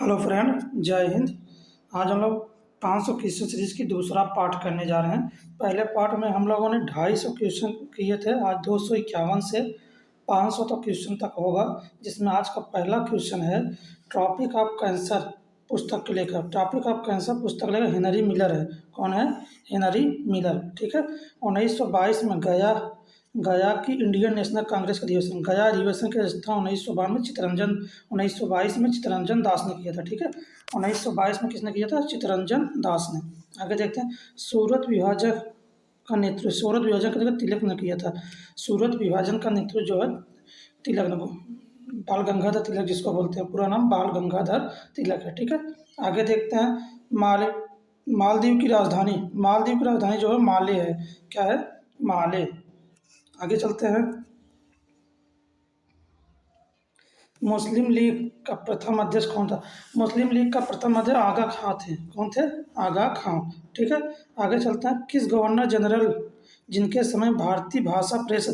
Hello friend, जय हिंद। आज हम लोग 500 क्वेश्चन सीरीज की दूसरा पार्ट करने जा रहे हैं। पहले पार्ट में हम लोगों ने 250 क्वेश्चन किए थे। आज 251 से 500 तक क्वेश्चन तक होगा, जिसमें आज का पहला क्वेश्चन है ट्रॉपिक ऑफ कैंसर पुस्तक के लेकर। ट्रॉपिक ऑफ कैंसर पुस्तक लेकर हेनरी मिलर है। कौन है? Henry Miller. ठीक है। 1922 में गया गया की इंडियन नेशनल कांग्रेस का अधिवेशन, गया अधिवेशन के स्थान 1922 में चित्तरंजन दास ने किया था। ठीक है। 1922 में किसने किया था? चित्तरंजन दास ने। आगे देखते हैं। सूरत विभाजन का तिलक ने किया था। सूरत विभाजन का नेतृत्व जो है तिलक ने, बाल गंगाधर तिलक जिसको बोलते हैं, पूरा नाम बाल गंगाधर तिलक है। ठीक है। आगे देखते हैं। मालदीव की राजधानी जो है माले है। क्या है? माले। आगे चलते हैं। मुस्लिम लीग का प्रथम अध्यक्ष कौन था? मुस्लिम लीग का प्रथम अध्यक्ष आगा खां थे। कौन थे? आगा खां। ठीक है। आगे चलते हैं। किस गवर्नर जनरल जिनके समय भारतीय भाषा प्रेस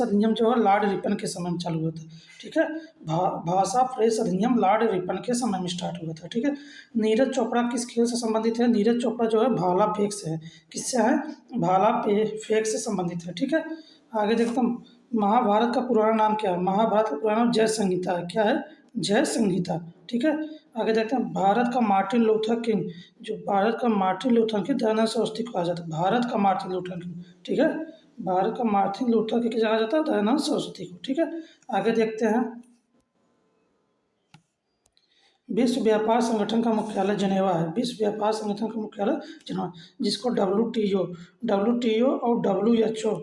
अधिनियम जो है लॉर्ड रिपन के समय में चालू हुआ था। ठीक है। भाषा प्रेस अधिनियम लॉर्ड रिपन के समय में स्टार्ट हुआ था। ठीक है। नीरज चोपड़ा किस खेल से संबंधित है? नीरज चोपड़ा जो है भाला फेंक से है। किससे है? भाला फेंक से संबंधित है। ठीक है। आगे देखता हूँ। महाभारत का पुराना नाम क्या है? महाभारत का पुराना नाम जय संहिता है। क्या है? जय संहिता। ठीक है। आगे देखते हैं। भारत का मार्टिन लूथर किंग, जो भारत का Martin Luther king Dayanand Saraswati को कहा जाता है। भारत का मार्टिन लूथर किंग। ठीक है। भारत का मार्टिन लूथर किंग कहा जाता है दयानंद सरस्वती को। ठीक है। आगे देखते हैं। विश्व व्यापार संगठन का मुख्यालय जनेवा है। विश्व व्यापार संगठन का मुख्यालय जनेवा, जिसको डब्ल्यूटीओ और डब्ल्यूएचओ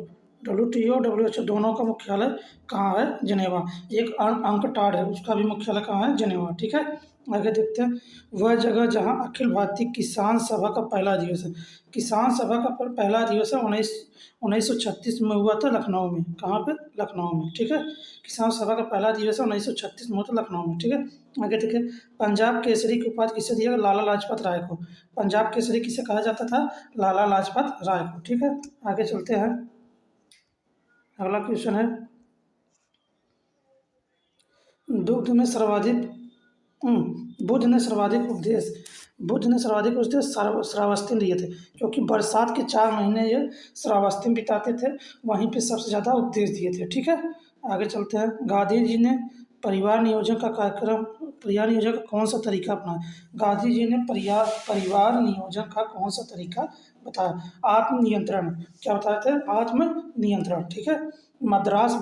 दोनों का मुख्यालय कहाँ है? जनेवा। एक अंकटाड है, उसका भी मुख्यालय कहाँ है? जनेवा। ठीक है। आगे देखते हैं। वह जगह जहाँ अखिल भारतीय किसान सभा का पहला अधिवेशन, किसान सभा का पहला अधिवेशन 1936 में हुआ था लखनऊ में। कहाँ पे? लखनऊ में। ठीक है। किसान सभा का पहला अधिवेशन 1936 में हुआ था लखनऊ में। ठीक है। आगे देखिए। पंजाब केसरी की उपाधि किसे दिया? लाला लाजपत राय को। पंजाब केसरी किसे कहा जाता था? लाला लाजपत राय को। ठीक है। आगे चलते हैं। अगला क्वेश्चन है। दुग्ध में सर्वाधिक बुद्ध ने सर्वाधिक उपदेश श्रावस्ती दिए थे, क्योंकि बरसात के 4 महीने ये श्रावस्ती बिताते थे। वहीं पे सबसे ज़्यादा उपदेश दिए थे। ठीक है। आगे चलते हैं। गांधी जी ने परिवार नियोजन का कौन सा तरीका अपनाया? गांधी जी ने परिवार नियोजन का कौन सा तरीका बताया? आत्मनियंत्रण। क्या बताए थे? आत्मनियंत्रण। ठीक है। मद्रास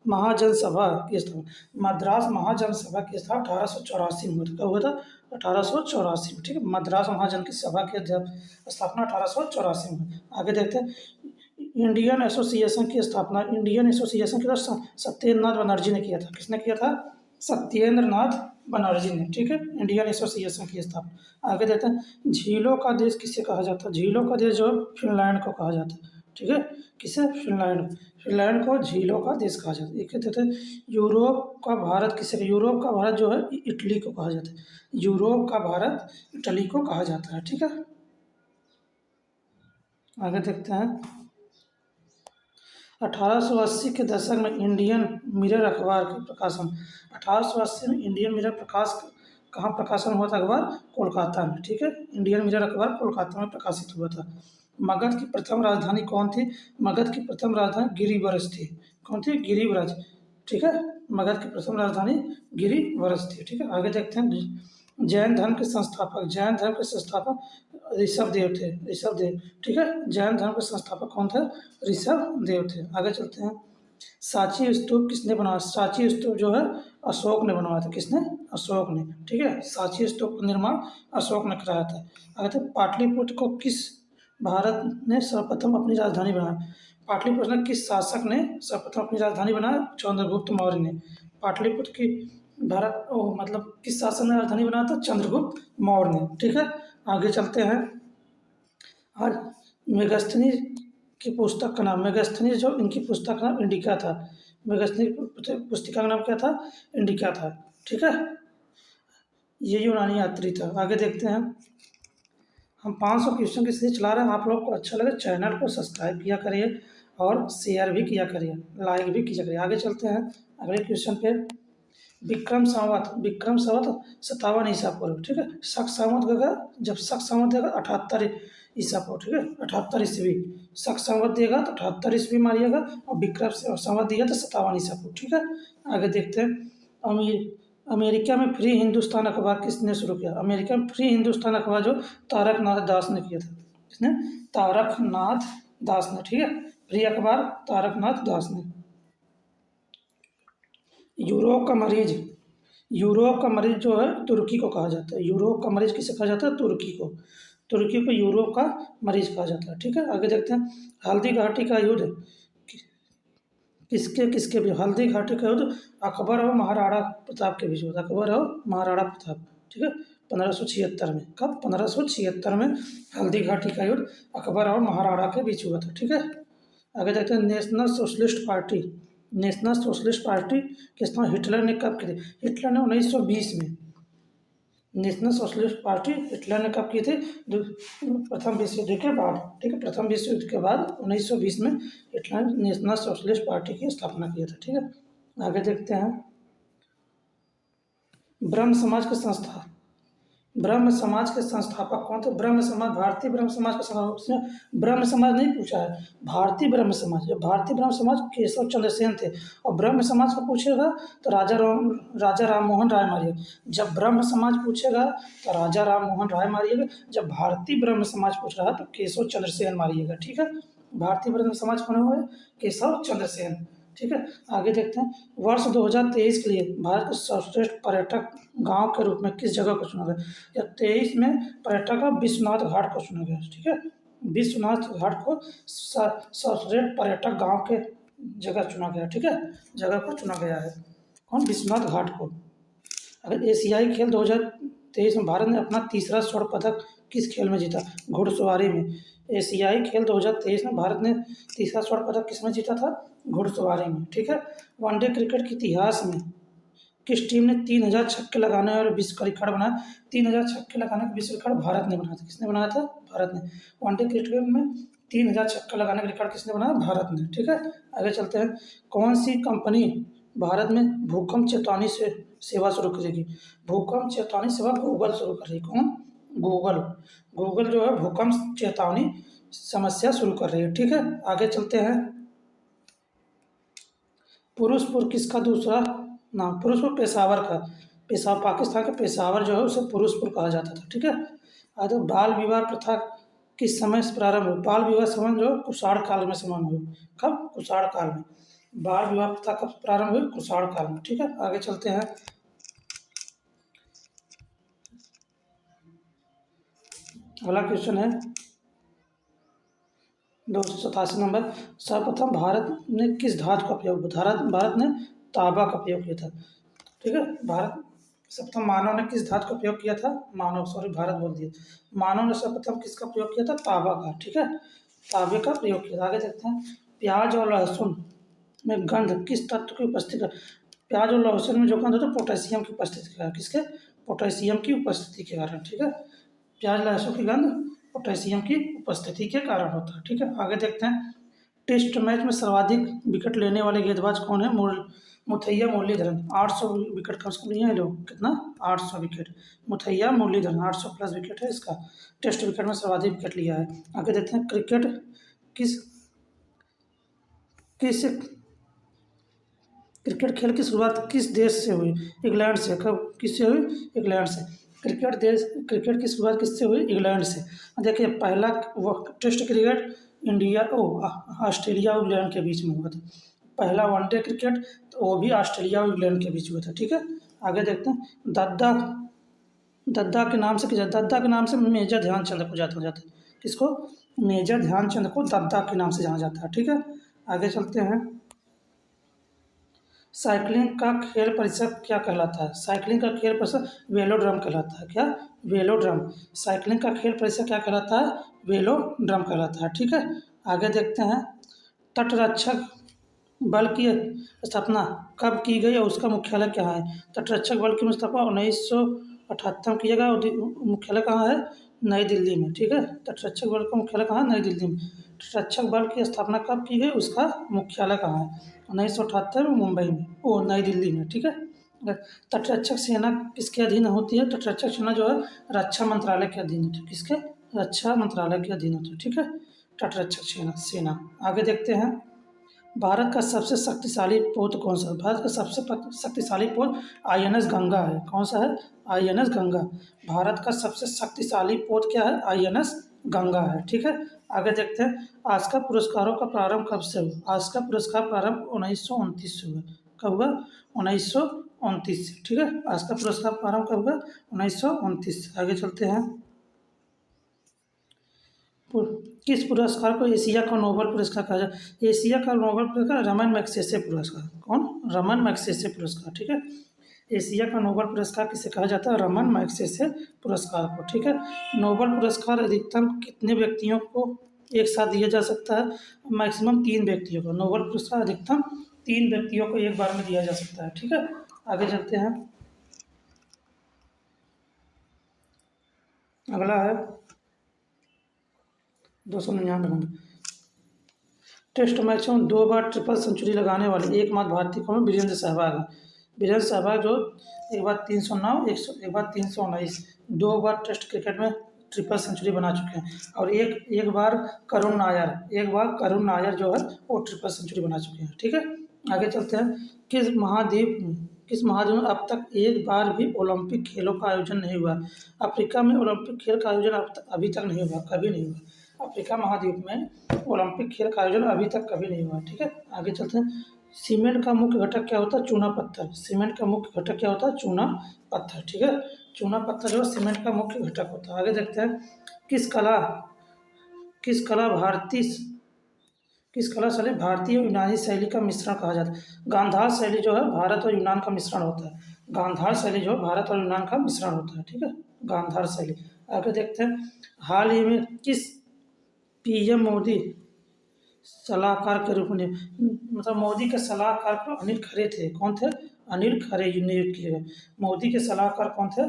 महाजनसभा की स्थापना, मद्रास महाजनसभा की स्थापना 1884 में हुआ था। कब हुआ था? 1884 में। ठीक है। मद्रास महाजन की सभा की स्थापना 1884 में। आगे देखते हैं। इंडियन एसोसिएशन की स्थापना सत्येंद्र नाथ बनर्जी ने किया था। किसने किया था? सत्येंद्र नाथ बनर्जी ने। ठीक है। इंडियन एसोसिएशन की स्थापना। आगे देखते हैं। झीलों का देश किसे कहा जाता है? झीलों का देश जो है फिनलैंड को कहा जाता है। ठीक है। किसे? फिनलैंड को झीलों का देश कहा जाता है। एक कहते हैं। यूरोप का भारत किसे? यूरोप का भारत जो है इटली को कहा जाता है। यूरोप का भारत इटली को कहा जाता है। ठीक है। आगे देखते हैं। 1880 के दशक में इंडियन मिरर अखबार के प्रकाशन, 1880 में इंडियन मिरर कहाँ प्रकाशन हुआ था? अखबार कोलकाता में। ठीक है। इंडियन मिरर अखबार कोलकाता में प्रकाशित हुआ था। मगध की प्रथम राजधानी कौन थी? मगध की प्रथम राजधानी गिरिब्रज थी। कौन थी? गिरिब्रज। ठीक है। मगध की प्रथम राजधानी गिरिब्रज थी। ठीक है। आगे देखते हैं। जैन धर्म के संस्थापक ऋषभ देव थे। ऋषभ देव। ठीक है। जैन धर्म के संस्थापक कौन थे? ऋषभ देव थे। आगे चलते हैं। सांची स्तूप किसने बनाया? सांची स्तूप जो है अशोक ने बनवाया था। किसने? अशोक ने। ठीक है। सांची स्तूप का निर्माण अशोक ने कराया था। आगे थे। पाटलिपुत्र को किस भारत ने सर्वप्रथम अपनी राजधानी बनाया? पाटलिपुत्र ने किस शासक ने सर्वप्रथम अपनी राजधानी बनाया? चंद्रगुप्त मौर्य ने। पाटलिपुत्र की मतलब किस शासक ने राजधानी बनाया था? चंद्रगुप्त मौर्य ने। ठीक है। आगे चलते हैं। और मेगस्थनी की पुस्तक का नाम, मेगस्थनी जो इनकी पुस्तक का नाम इंडिका था। मेगस्थनी पुस्तिका का नाम क्या था? इंडिका था। ठीक है। ये यूनानी यात्री था। आगे देखते हैं। हम 500 क्वेश्चन की सीरीज चला रहे हैं। आप लोग को अच्छा लगे चैनल को सब्सक्राइब किया करिए और शेयर भी किया करिए, लाइक भी किया करिए। आगे चलते हैं अगले क्वेश्चन पे। विक्रम संवत 57 ईसा पूर्व, ठीक है। शक संवत देगा, जब शक संवत देगा 78 ईसा पूर्व, ठीक है, 78 ईस्वी। शक संवत देगा तो 78 ईस्वी मारिएगा, और विक्रम संवत दिया तो 57 ईसा पूर्व, ठीक है। आगे देखते हैं। अमेरिका में फ्री हिंदुस्तान अखबार किसने शुरू किया? अमेरिका में फ्री हिंदुस्तान अखबार जो तारकनाथ दास ने किया था। किसने? तारकनाथ दास ने, ठीक है। फ्री अखबार तारकनाथ दास ने। यूरोप का मरीज, यूरोप का मरीज जो है तुर्की को कहा जाता है। यूरोप का मरीज किसे कहा जाता है? तुर्की को। तुर्की को यूरोप का मरीज कहा जाता है, ठीक है। आगे देखते हैं। हल्दी घाटी का युद्ध किसके किसके बीच? हल्दी घाटी का युद्ध अकबर और महाराणा प्रताप के बीच हुआ। अकबर और महाराणा प्रताप, ठीक है, 1576 में। कब? 1576 में हल्दी घाटी का युद्ध अकबर और महाराणा के बीच हुआ था, ठीक है। आगे देखते हैं। National socialist party, national socialist party के इस्तेमाल हिटलर ने कब की थी? हिटलर ने 1920 में। नेशनल सोशलिस्ट पार्टी हिटलर ने कब की थी? प्रथम विश्व युद्ध के बाद, ठीक है। प्रथम विश्व युद्ध के बाद 1920 में हिटलर ने नेशनल सोशलिस्ट पार्टी की स्थापना किया था, ठीक है। आगे देखते हैं। ब्रह्म समाज की संस्था, ब्रह्म समाज के संस्थापक कौन थे? ब्रह्म समाज, भारतीय ब्रह्म समाज के संस्थापक। ब्रह्म समाज नहीं पूछा है, भारतीय ब्रह्म समाज। भारतीय ब्रह्म समाज केशव चंद्र सेन थे। और ब्रह्म समाज को पूछेगा तो राजा राम मोहन राय मारिएगा। जब ब्रह्म समाज पूछेगा तो राजा राम मोहन राय मारिएगा। जब भारतीय ब्रह्म समाज पूछ रहा है तो केशव चंद्र सेन मारिएगा, ठीक है। भारतीय ब्रह्म समाज कौन हुए? केशव चंद्र सेन, ठीक है। आगे देखते हैं। वर्ष 2023 के लिए भारत के सर्वश्रेष्ठ पर्यटक गांव के रूप में किस जगह को चुना गया? या 23 में पर्यटक का विश्वनाथ घाट को चुना गया, ठीक है। विश्वनाथ घाट को सर्वश्रेष्ठ पर्यटक गांव के जगह चुना गया, ठीक है, जगह को चुना गया है। कौन? विश्वनाथ घाट को। अगर एशियाई खेल 2023 में भारत ने अपना तीसरा स्वर्ण पदक किस खेल में जीता? घुड़सवारी में। एशियाई खेल 2023 में भारत ने तीसरा स्वर्ण पदक किस में जीता था? घुड़सवारी में, ठीक है। वनडे क्रिकेट के इतिहास में किस टीम ने 3000 छक्के लगाने और विश्व का रिकॉर्ड बनाया? 3000 छक्के लगाने का विश्व रिकॉर्ड भारत ने बनाया था। किसने बनाया था? भारत ने। वनडे क्रिकेट में 3000 छक्का लगाने का रिकॉर्ड किसने बनाया? भारत ने, ठीक है। आगे चलते हैं। कौन सी कंपनी भारत में भूकंप चेतावनी से सेवा शुरू करेगी? भूकंप चेतावनी सेवा गूगल शुरू कर रही है। कौन? गूगल। गूगल जो है भूकंप चेतावनी समस्या शुरू कर रही है, ठीक है। आगे चलते हैं। पुरुषपुर किसका दूसरा नाम? पुरुषपुर पेशावर का। पेशावर, पाकिस्तान का पेशावर जो है उसे पुरुषपुर कहा जाता था, ठीक है। आगे बाल विवाह प्रथा किस समय से प्रारंभ हुई? बाल विवाह समय जो कुषाण काल में समाप्त हुई। कब? कुषाण काल में। बाल विवाह प्रथा कब प्रारंभ हुई? कुषाण काल में, ठीक है। आगे चलते हैं। अगला क्वेश्चन है 287 नंबर। सर्वप्रथम भारत ने किस धातु का प्रयोग? भारत ने तांबा का प्रयोग किया था, ठीक है। भारत सर्वप्रथम मानव ने किस धातु का प्रयोग किया था? भारत बोल दिया। मानव ने सर्वप्रथम किसका प्रयोग किया था? तांबा का, ठीक है, तांबे का प्रयोग किया। आगे देखते हैं। प्याज और लहसुन में गंध किस तत्व की उपस्थिति? प्याज और लहसुन में जो गंध होता है पोटेशियम की उपस्थिति के कारण। किसके? पोटेशियम की उपस्थिति के कारण, ठीक है। प्याज लहसुन की गंध पोटेशियम की उपस्थिति के कारण होता है, ठीक है। आगे देखते हैं। टेस्ट मैच में सर्वाधिक विकेट लेने वाले गेंदबाज कौन है? मुथैया मुरलीधरन। 800 विकेट कम से कम लिए हैं लोग। कितना? 800 wicket. Muttiah Muralitharan 800 plus wicket है इसका। टेस्ट विकेट में सर्वाधिक विकेट लिया है। आगे देखते हैं। क्रिकेट किस किस क्रिकेट खेल की शुरुआत किस देश से हुई? इंग्लैंड से। कब? किससे हुई? इंग्लैंड से। क्रिकेट की शुरुआत किससे हुई? इंग्लैंड से। देखिए पहला टेस्ट क्रिकेट ऑस्ट्रेलिया और इंग्लैंड के बीच में हुआ था। पहला वनडे क्रिकेट तो वो भी ऑस्ट्रेलिया और इंग्लैंड के बीच हुआ था, ठीक है। आगे देखते हैं। दद्दा के नाम से दद्दा के नाम से मेजर ध्यानचंद को जाना जाता है। किसको? मेजर ध्यानचंद को दद्दा के नाम से जाना जाता है, ठीक है। आगे चलते हैं। साइकिलिंग का खेल परिषद क्या कहलाता है? साइकिलिंग का खेल परिषद वेलोड्रम कहलाता है। क्या? वेलोड्रम। साइकिलिंग का खेल परिषद क्या कहलाता है? वेलोड्रम कहलाता है, ठीक है। आगे देखते हैं। तटरक्षक बल की स्थापना कब की गई और उसका मुख्यालय कहाँ है? तटरक्षक बल की स्थापना 1978 में की गई और मुख्यालय कहाँ है? नई दिल्ली में, ठीक है। तटरक्षक बल का मुख्यालय कहाँ है? नई दिल्ली में। तटरक्षक बल की स्थापना कब की गई? उसका मुख्यालय कहाँ है? 1978 में मुंबई में, नई दिल्ली में, ठीक है। तटरक्षक सेना किसके अधीन होती है? तटरक्षक सेना जो है रक्षा मंत्रालय के अधीन होती है। किसके? रक्षा मंत्रालय के अधीन होती है। ठीक है, तटरक्षक सेना सेना आगे देखते हैं। भारत का सबसे शक्तिशाली पोत कौन सा है? भारत का सबसे शक्तिशाली पोत आईएनएस गंगा है। कौन सा है? आईएनएस गंगा। भारत का सबसे शक्तिशाली पोत क्या है? आईएनएस गंगा है। ठीक है, आगे देखते हैं। आस्का पुरस्कारों का प्रारंभ कब से हुआ? आस्का पुरस्कार प्रारंभ 1929 से हुआ। कब हुआ? 1929 से। ठीक है, आस्का पुरस्कार प्रारंभ कब हुआ? 1929 से। आगे चलते हैं। किस पुरस्कार को एशिया का नोबेल पुरस्कार कहा जाता है? एशिया का नोबेल पुरस्कार रमन मैग्सेसे पुरस्कार। कौन? रमन मैग्सेसे पुरस्कार। ठीक है, एशिया का नोबेल पुरस्कार किसे कहा जाता है? रमन मैग्सेसे पुरस्कार को। ठीक है, नोबेल पुरस्कार अधिकतम कितने व्यक्तियों को एक साथ दिया जा सकता है? मैक्सिमम 3 व्यक्तियों को। नोबेल पुरस्कार अधिकतम 3 व्यक्तियों को एक बार में दिया जा सकता है। ठीक है, आगे चलते हैं। अगला है 299 नंबर। टेस्ट मैचों में 2 बार ट्रिपल सेंचुरी लगाने वाले एकमात्र भारतीय कौन? वीरेंद्र सहवाग है। वीरेंद्र सहवाग जो एक बार 309, एक बार 319, 2 बार टेस्ट क्रिकेट में ट्रिपल सेंचुरी बना चुके हैं। और एक बार करुण नायर, एक बार करुण नायर जो है वो ट्रिपल सेंचुरी बना चुके हैं। ठीक है, आगे चलते हैं। किस महाद्वीप में अब तक एक बार भी ओलंपिक खेलों का आयोजन नहीं हुआ? अफ्रीका में ओलंपिक खेल का आयोजन अभी तक नहीं हुआ, कभी नहीं हुआ। अफ्रीका महाद्वीप में ओलंपिक खेल का आयोजन अभी तक कभी नहीं हुआ। ठीक है, आगे चलते हैं। सीमेंट का मुख्य घटक क्या होता है? चूना पत्थर। सीमेंट का मुख्य घटक क्या होता है? चूना पत्थर। ठीक है, चूना पत्थर जो है सीमेंट का मुख्य घटक होता है। आगे देखते हैं। किस कला किस कला भारतीय किस कला शैली भारतीय और यूनानी शैली का मिश्रण कहा जाता है? गांधार शैली जो है भारत और यूनान का मिश्रण होता है। गांधार शैली जो है भारत और यूनान का मिश्रण होता है। ठीक है, गांधार शैली। आगे देखते हैं। हाल ही में किस पीएम मोदी सलाहकार के रूप में, मतलब मोदी के सलाहकार को अनिल खरे थे। कौन थे? अनिल खरे नियुक्त किए गए। मोदी के सलाहकार कौन थे?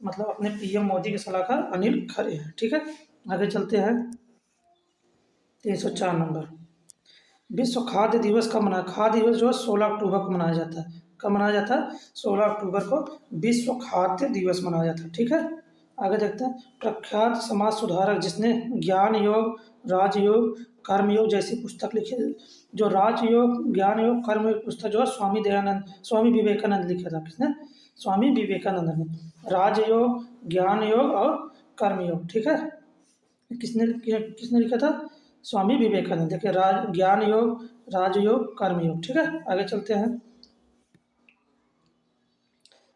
मतलब अपने पीएम मोदी के सलाहकार अनिल खरे हैं। ठीक है, आगे चलते हैं। 304 नंबर। विश्व खाद्य दिवस कब मनाया? खाद्य दिवस जो है 16 अक्टूबर को मनाया जाता है। कब मनाया जाता है? 16 अक्टूबर को विश्व खाद्य दिवस मनाया जाता है। ठीक है, आगे देखते हैं। प्रख्यात समाज सुधारक जिसने ज्ञान योग, राजयोग, कर्मयोग जैसी पुस्तक लिखी, जो राजयोग, ज्ञान योग, कर्म योग पुस्तक जो है स्वामी विवेकानंद लिखा था। किसने? स्वामी विवेकानंद ने। राजयोग, ज्ञान योग और कर्मयोग। ठीक है, किसने किसने लिखा था? स्वामी विवेकानंद। देखिए, ज्ञान योग, राजयोग, कर्मयोग। ठीक है, आगे चलते हैं।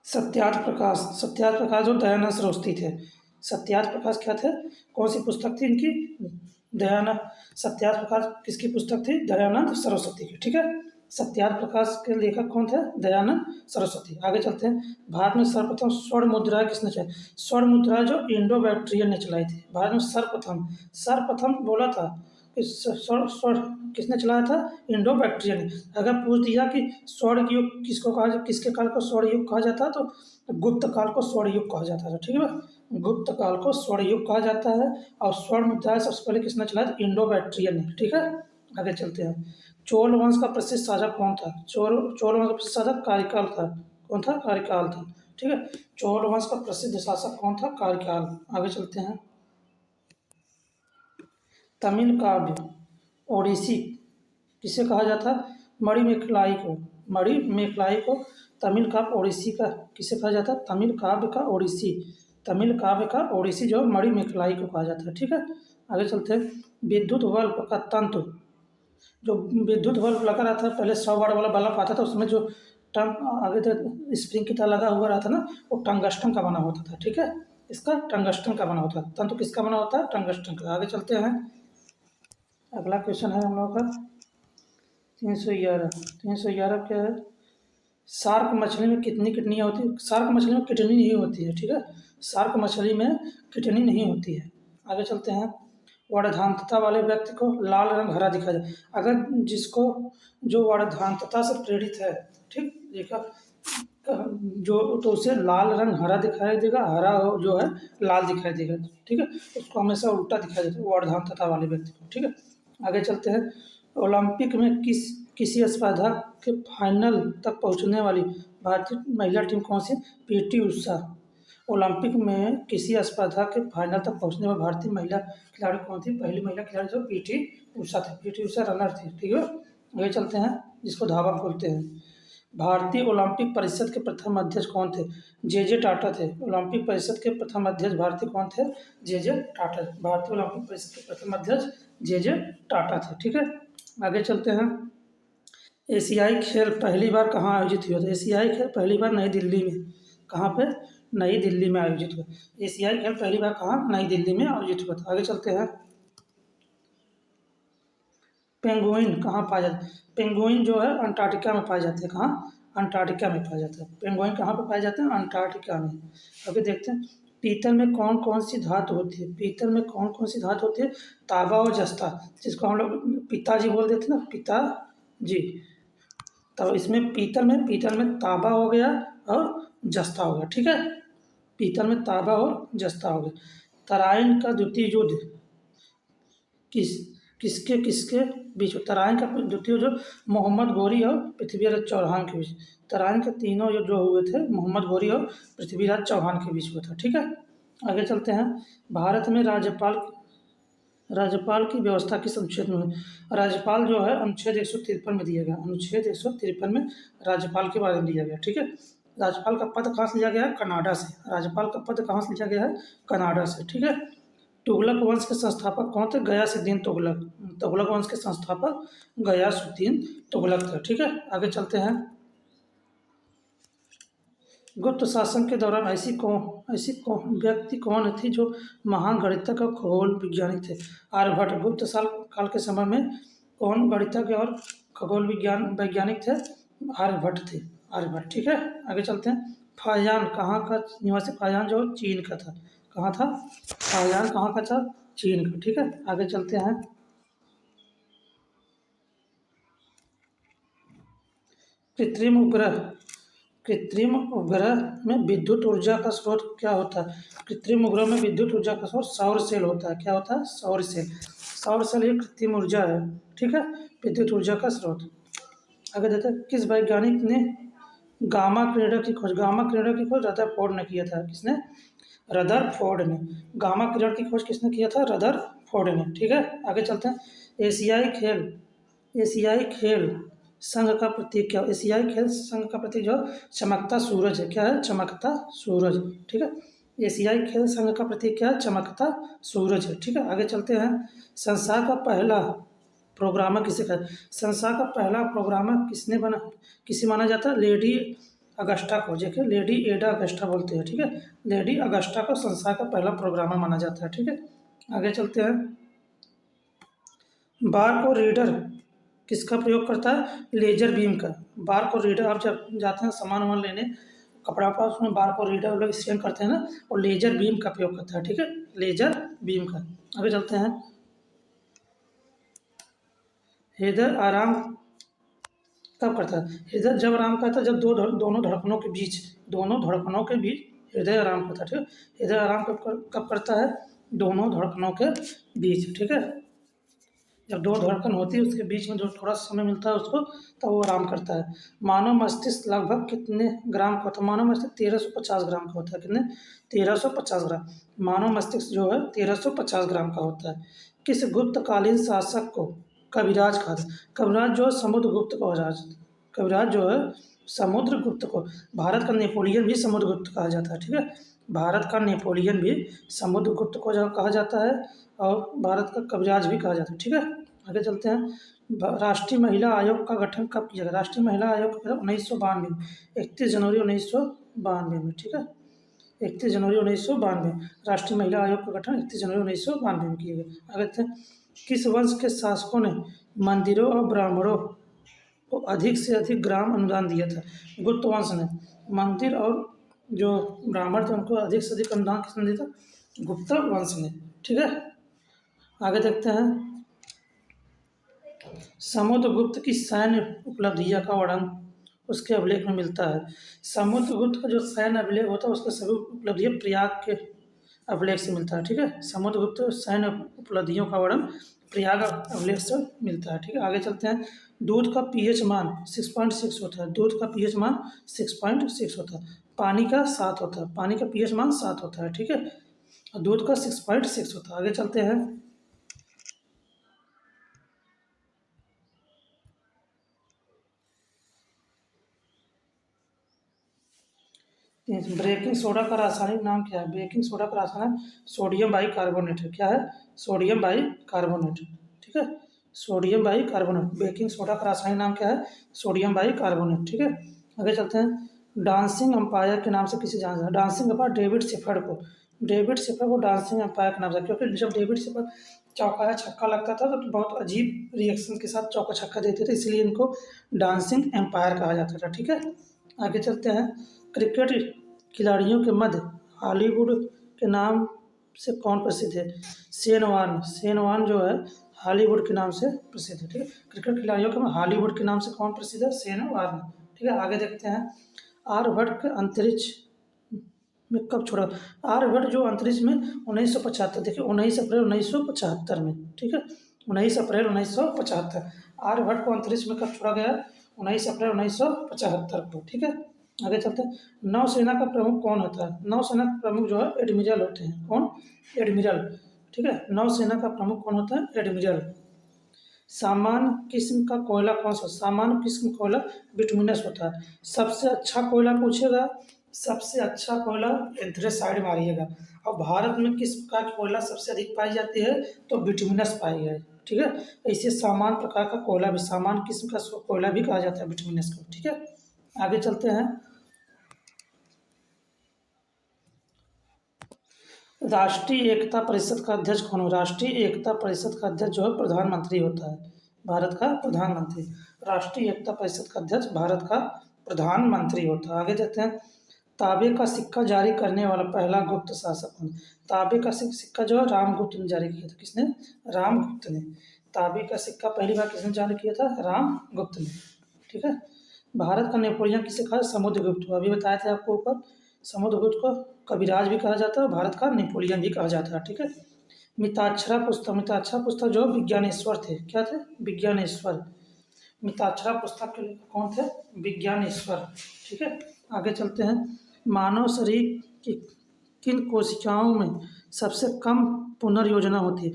सत्यार्थ प्रकाश। सत्यार्थ प्रकाश जो दयानंद सरस्वती थे। सत्यार्थ प्रकाश क्या थे? कौन सी पुस्तक थी इनकी? दयानंद। सत्यार्थ प्रकाश किसकी पुस्तक थी? दयानंद सरस्वती की। ठीक है, सत्यार्थ प्रकाश के लेखक कौन थे? दयानंद सरस्वती। आगे चलते हैं। भारत में सर्वप्रथम स्वर्ण मुद्रा किसने चलाई? स्वर्ण मुद्रा जो इंडो बैक्टीरियन ने चलाई थी। भारत में सर्वप्रथम सर्वप्रथम बोला था कि स्वर्ण किसने चलाया था? इंडो बैक्टीरियन ने। अगर पूछ दिया कि स्वर्ण युग किसको कहा, किसके काल को स्वर्ण युग कहा जाता है, तो गुप्त काल को स्वर्ण युग कहा जाता है। ठीक है, गुप्त काल को स्वर्ण युग कहा जाता है। और स्वर्ण मुद्रा सबसे पहले किसने चलाया था? इंडो बैक्टीरियन ने। ठीक है, आगे चलते हैं। चोल वंश का प्रसिद्ध शासक कौन था? चोल वंश का प्रसिद्ध शासक कार्यकाल था। कौन था? कार्यकाल था। ठीक है, चोल वंश का प्रसिद्ध शासक कौन था? कार्यकाल। आगे चलते हैं। तमिल काव्य ओडिसी किसे कहा जाता है? मणिमेखलाई को। मणिमेखलाई को तमिल काव्य ओडिसी का किसे कहा जाता है? तमिल काव्य का ओडिसी। तमिल काव्य का ओडिसी जो मणिमेखलाई को कहा जाता है। ठीक है, आगे चलते हैं। विद्युत बल्ब का तंतु, जो विद्युत बल्ब लगा रहता है, पहले 100 वाट वाला बल्ब आता था, उसमें जो टंग आगे स्प्रिंग की तरह लगा हुआ रहता ना, वो टंगस्टन का बना होता था। ठीक है, इसका टंगस्टन का बना होता है। तंतु किसका बना होता है? टंगस्टन का। आगे चलते हैं। अगला क्वेश्चन है हम लोगों का 311। 311 क्या है? शार्क मछली में कितनी किडनियाँ होती है? शार्क मछली में किडनी नहीं होती है। ठीक है, शार्क मछली में किडनी नहीं होती है। आगे चलते हैं। वर्णधांतता वाले व्यक्ति को लाल रंग हरा दिखा जाए। अगर जिसको जो वर्णधांतता से प्रेरित है, ठीक, देखा जो, तो उसे लाल रंग हरा दिखाई देगा, हरा जो है लाल दिखाई देगा। ठीक है, उसको हमेशा उल्टा दिखाई देता है वर्णधांतता वाले व्यक्ति को। ठीक है, आगे चलते हैं। ओलंपिक में किस किसी स्पर्धा के फाइनल तक पहुंचने वाली भारतीय महिला टीम कौन सी? पीटी उषा। ओलंपिक में किसी स्पर्धा के फाइनल तक पहुंचने वाली भारतीय महिला खिलाड़ी कौन थी? पहली महिला खिलाड़ी जो पीटी उषा थी। पीटी उषा रनर थी। ठीक है, आगे चलते हैं, जिसको धावक बोलते हैं। भारतीय ओलंपिक परिषद के प्रथम अध्यक्ष कौन थे? जे टाटा थे। ओलंपिक परिषद के प्रथम अध्यक्ष भारतीय कौन थे? जे टाटा। भारतीय ओलंपिक परिषद के प्रथम अध्यक्ष जे टाटा थे। ठीक है, आगे चलते हैं। एशियाई खेल पहली बार कहाँ आयोजित हुआ था? एशियाई खेल पहली बार नई दिल्ली में। कहाँ पे? नई दिल्ली में आयोजित हुआ। एशियाई खेल पहली बार कहाँ? नई दिल्ली में आयोजित हुआ था। आगे चलते हैं। पेंगुइन कहाँ पाया जाता है? पेंगुइन जो है अंटार्कटिका में पाए जाते हैं। कहाँ? अंटार्कटिका में पाया जाता है। पेंगुइन कहाँ पर पाए जाते हैं? अंटार्कटिका में। आगे देखते हैं, पीतल में कौन कौन सी धातु होती है? पीतल में कौन कौन सी धातु होती है? तांबा और जस्ता, जिसको हम लोग पिताजी बोल देते हैं ना, पिताजी। तो इसमें पीतल में तांबा हो गया और जस्ता हो गया। ठीक है, पीतल में तांबा और जस्ता हो गया। तराइन का द्वितीय युद्ध किसके किसके बीच? तराइन का द्वितीय युद्ध मोहम्मद घोरी और पृथ्वीराज चौहान के बीच। तराइन के तीनों युद्ध जो हुए थे मोहम्मद घोरी और पृथ्वीराज चौहान के बीच हुआ था। ठीक है, आगे चलते हैं। भारत में राज्यपाल की व्यवस्था किस अनुच्छेद में है? राज्यपाल जो है अनुच्छेद 153 में दिया गया। अनुच्छेद 153 में राज्यपाल के बारे में दिया गया। ठीक है, राज्यपाल का पद कहाँ से लिया गया है? कनाडा से। राज्यपाल का पद कहाँ से लिया गया है? कनाडा से। ठीक है, तुगलक वंश के संस्थापक कौन थे? गयासुद्दीन तुगलक। तुगलक वंश के संस्थापक गयासुद्दीन तुगलक थे। ठीक है, आगे चलते हैं। गुप्त शासन के दौरान ऐसी कौन व्यक्ति कौन थी जो महान गणितज्ञ और खगोल वैज्ञानिक थे? आर्यभट्ट। गुप्त काल के समय में कौन गणितज्ञ और खगोल वैज्ञानिक थे? आर्यभट्ट थे। आर्यभट्ट। ठीक है, आगे चलते हैं। फाहियान कहाँ का निवासी? फाहियान जो चीन का था। कहाँ था? फाहियान कहाँ का था? चीन का। ठीक है, आगे चलते हैं। कृत्रिम उपग्रह कृत्रिम उपग्रह में विद्युत ऊर्जा का स्रोत क्या होता है? कृत्रिम उपग्रह में विद्युत ऊर्जा का स्रोत सौर सेल होता है। क्या होता है? सौर सेल। सौर सेल एक कृत्रिम ऊर्जा है। ठीक है, विद्युत ऊर्जा का स्रोत। आगे देखते हैं, किस वैज्ञानिक ने गामा किरणों की खोज? गामा किरणों की खोज रदरफोर्ड ने किया था। किसने? रदरफोर्ड ने। गामा किरण की खोज किसने किया था? रदरफोर्ड ने। ठीक है, आगे चलते हैं। एशियाई खेल संघ का प्रतीक क्या? एशियाई खेल संघ का प्रतीक जो चमकता सूरज है। क्या है? चमकता सूरज। ठीक है, एशियाई खेल संघ का प्रतीक क्या है? चमकता सूरज है। ठीक है, आगे चलते हैं। संसार का पहला प्रोग्रामर किसे कहते हैं? संसार का पहला प्रोग्रामर किसे माना जाता है? लेडी अगस्टा को। देखिए, लेडी एडा अगस्टा बोलते हैं। ठीक है, लेडी अगस्टा को संसार का पहला प्रोग्रामर माना जाता है। ठीक है, आगे चलते हैं। बार को रीडर किसका प्रयोग करता है? लेजर बीम का। बार को रीडर, आप जब जाते हैं सामान वामान लेने, कपड़ा वपड़ा, उसमें बार को रीडर लोग स्कैन करते हैं ना, और लेजर बीम का प्रयोग करता है। ठीक है, लेजर बीम का। आगे चलते हैं। हृदय आराम कब करता है? हृदय जब आराम करता है जब दोनों धड़कनों के बीच हृदय आराम करता है। ठीक है, हृदय आराम कब करता है? दोनों धड़कनों के बीच। ठीक है, जब दो धड़कन होती है उसके बीच में जो थोड़ा समय मिलता है उसको, तब वो आराम करता है। मानव मस्तिष्क लगभग कितने ग्राम का होता है? मानव मस्तिष्क 1350 ग्राम का होता है। कितने? 1350 ग्राम। मानव मस्तिष्क जो है 1350 ग्राम का होता है। किस गुप्तकालीन शासक को कविराज कहा था? कविराज जो है समुद्रगुप्त को राज कविराज जो है समुद्रगुप्त को। भारत का नेपोलियन भी समुद्रगुप्त कहा जाता है। ठीक है, भारत का नेपोलियन भी समुद्रगुप्त को जो कहा जाता है, और भारत का कविराज भी कहा जाता है। ठीक है, आगे चलते हैं। राष्ट्रीय महिला आयोग का गठन कब किया गया? राष्ट्रीय महिला आयोग का गठन 1992 में, 31 जनवरी 1992 में। ठीक है, 31 जनवरी 1992 राष्ट्रीय महिला आयोग का गठन 31 जनवरी 1992 में किया गया। आगे चलते हैं। किस वंश के शासकों ने मंदिरों और ब्राह्मणों को अधिक से अधिक ग्राम अनुदान दिया था? गुप्त वंश ने। मंदिर और जो ब्राह्मण थे उनको अधिक से अधिक अनुदान किसने दिया था? गुप्त वंश ने। ठीक है, आगे देखते हैं। समुद्रगुप्त की सैन्य उपलब्धियां का वर्णन उसके अभिलेख में मिलता है। समुद्रगुप्त का जो सैन्य अभिलेख होता है उसके सभी उपलब्धियां प्रयाग के अभिलेख से मिलता है। ठीक है, समुद्रगुप्त सैन्य उपलब्धियों का वर्णन प्रयाग अभिलेख से मिलता है। ठीक है, आगे चलते हैं। दूध का पीएच मान 6.6 होता है। दूध का पीएच मान 6.6 होता है। पानी का 7 होता है। पानी का पीएच मान 7 होता है। ठीक है, और दूध का 6.6 होता है। आगे चलते हैं। ब्रेकिंग सोडा का रासायनिक नाम क्या है? ब्रेकिंग सोडा का रासायनिक सोडियम बाइकार्बोनेट है। क्या है? Sodium bicarbonate. ठीक है, सोडियम बाइकार्बोनेट। बेकिंग सोडा का रासायनिक नाम क्या है? Sodium bicarbonate. ठीक है, आगे चलते हैं। डांसिंग अंपायर के नाम से किसे जाना जाता है? डांसिंग अंपायर डेविड शेफर्ड को। डेविड शेफर्ड को डांसिंग अंपायर के नाम से, क्योंकि जब डेविड शेफर्ड चौका या छक्का लगता था तो बहुत अजीब रिएक्शन के साथ चौका छक्का देते थे, इसलिए इनको डांसिंग एम्पायर कहा जाता था। ठीक है, आगे चलते हैं। क्रिकेट खिलाड़ियों के मध्य हॉलीवुड के नाम से कौन प्रसिद्ध है? Shane Warne. शेन वॉर्न जो है हॉलीवुड के नाम से प्रसिद्ध है। ठीक है, क्रिकेट खिलाड़ियों के हॉलीवुड के नाम से कौन प्रसिद्ध है? Shane Warne. ठीक है, आगे देखते हैं। आर्यभट्ट के अंतरिक्ष में कब छोड़ा? आर्यभट्ट जो अंतरिक्ष में 1975, देखिए 19 अप्रैल 1975 में। ठीक है, 19 अप्रैल 1975 आर्यभट्ट को अंतरिक्ष में कब छोड़ा गया? 19 अप्रैल 1975 को। ठीक है, आगे चलते हैं। नौसेना का प्रमुख कौन होता है? नौसेना का प्रमुख जो है एडमिरल होते हैं। कौन? एडमिरल। ठीक है, नौसेना का प्रमुख कौन होता है? एडमिरल। सामान्य किस्म का कोयला कौन सा? सामान्य किस्म कोयला बिटुमिनस होता है। सबसे अच्छा कोयला पूछेगा, सबसे अच्छा कोयला एंथ्रेसाइड मारिएगा। और भारत में किस प्रकार की कोयला सबसे अधिक पाई जाती है? तो बिटुमिनस पाई है। ठीक है, ऐसे सामान्य प्रकार का कोयला भी, सामान्य किस्म का कोयला भी कहा जाता है बिटुमिनस को। ठीक है, आगे चलते हैं। राष्ट्रीय एकता परिषद का अध्यक्ष कौन हो? राष्ट्रीय एकता परिषद का अध्यक्ष जो है प्रधानमंत्री होता है। भारत का प्रधानमंत्री। राष्ट्रीय एकता परिषद का अध्यक्ष भारत का प्रधानमंत्री होता है। आगे देखते हैं। तांबे का सिक्का जारी करने वाला पहला गुप्त शासक कौन? तांबे का सिक्का जो है रामगुप्त ने जारी किया था। किसने? रामगुप्त ने। तांबे का सिक्का पहली बार किसने जारी किया था? रामगुप्त ने। ठीक है, भारत का नेपोलियन किसे कहा? समुद्रगुप्त को। अभी बताए थे आपको ऊपर, समुद्रगुप्त को कविराज भी कहा जाता है, भारत का नेपोलियन भी कहा जाता है। ठीक है, मिताक्षरा पुस्तक। मिताक्षरा पुस्तक जो विज्ञानेश्वर थे। क्या थे? विज्ञानेश्वर। मिताक्षरा पुस्तक के लेखक कौन थे? विज्ञानेश्वर। ठीक है, आगे चलते हैं। मानव शरीर की किन कोशिकाओं में सबसे कम पुनर्योजना होती है?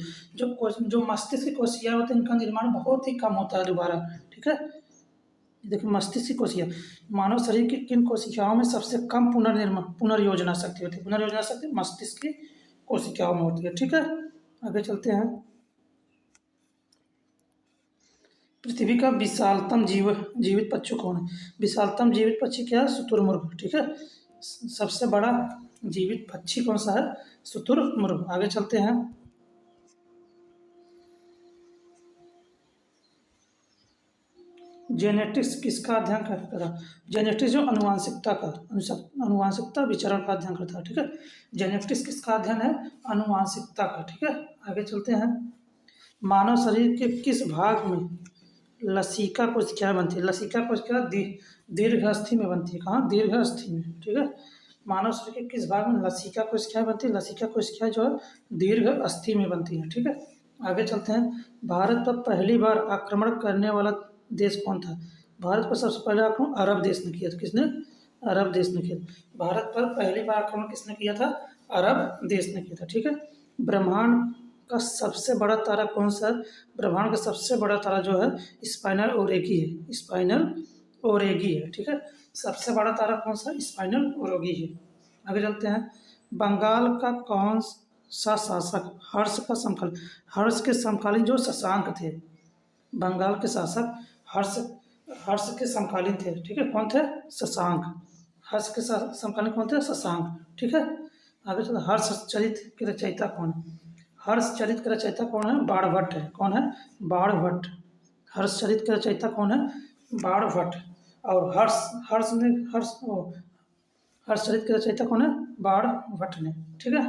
जो मस्तिष्क की कोशिकाएं होती हैं, इनका निर्माण बहुत ही कम होता है दोबारा। ठीक है, देखिए मस्तिष्क की कोशिका, मानव शरीर की किन कोशिकाओं में सबसे कम पुनर्योजना शक्ति होती है? पुनर्योजना शक्ति मस्तिष्क की कोशिकाओं में होती है। ठीक है, आगे चलते हैं। पृथ्वी का विशालतम जीवित पक्षी कौन है? विशालतम जीवित पक्षी क्या है? शुतुरमुर्ग। ठीक है, सबसे बड़ा जीवित पक्षी कौन सा है? शुतुरमुर्ग। आगे चलते हैं। जेनेटिक्स किसका अध्ययन करता है? जेनेटिक्स जो अनुवांशिकता का, अनुवांशिकता विचरण का अध्ययन करता है। ठीक है, जेनेटिक्स किसका अध्ययन है? अनुवांशिकता का। ठीक है, आगे चलते हैं। मानव शरीर के किस भाग में लसिका कोशिकाएं बनती है? लसिका कोशिका दीर्घ अस्थि में बनती है। कहाँ? दीर्घ अस्थि में। ठीक है, मानव शरीर के किस भाग में लसिका कोशिकाएं बनती है? लसिका कोशिकाएं जो है दीर्घ अस्थि में बनती हैं। ठीक है, आगे चलते हैं। भारत पर पहली बार आक्रमण करने वाला देश कौन था? भारत पर सबसे पहले आक्रमण अरब देश ने किया था। किसने? अरब देश ने किया। भारत पर पहली बार आक्रमण किसने किया था? अरब देश ने किया था। ठीक है, ब्रह्मांड का सबसे बड़ा तारा कौन सा है? ब्रह्मांड का सबसे बड़ा तारा जो है स्पाइनल ओरेगी है। स्पाइनल ओरेगी है। ठीक है, सबसे बड़ा तारा कौन सा? स्पाइनल ओरेगी है। आगे चलते हैं। बंगाल का कौन सा शासक हर्ष का समकालीन, हर्ष के समकालीन जो शशांक थे, बंगाल के शासक हर्ष हर्ष के समकालीन थे। ठीक है, कौन थे? शशांक। हर्ष के समकालीन कौन थे? शशांक। ठीक है, आगे चलते। हर्षचरित के रचयिता कौन है? हर्षचरित के रचयिता कौन है? बाणभट्ट है। कौन है? बाणभट्ट। हर्षचरित के रचयिता कौन है? बाणभट्ट। और हर्षचरित के रचयिता कौन है? बाणभट्ट ने। ठीक है,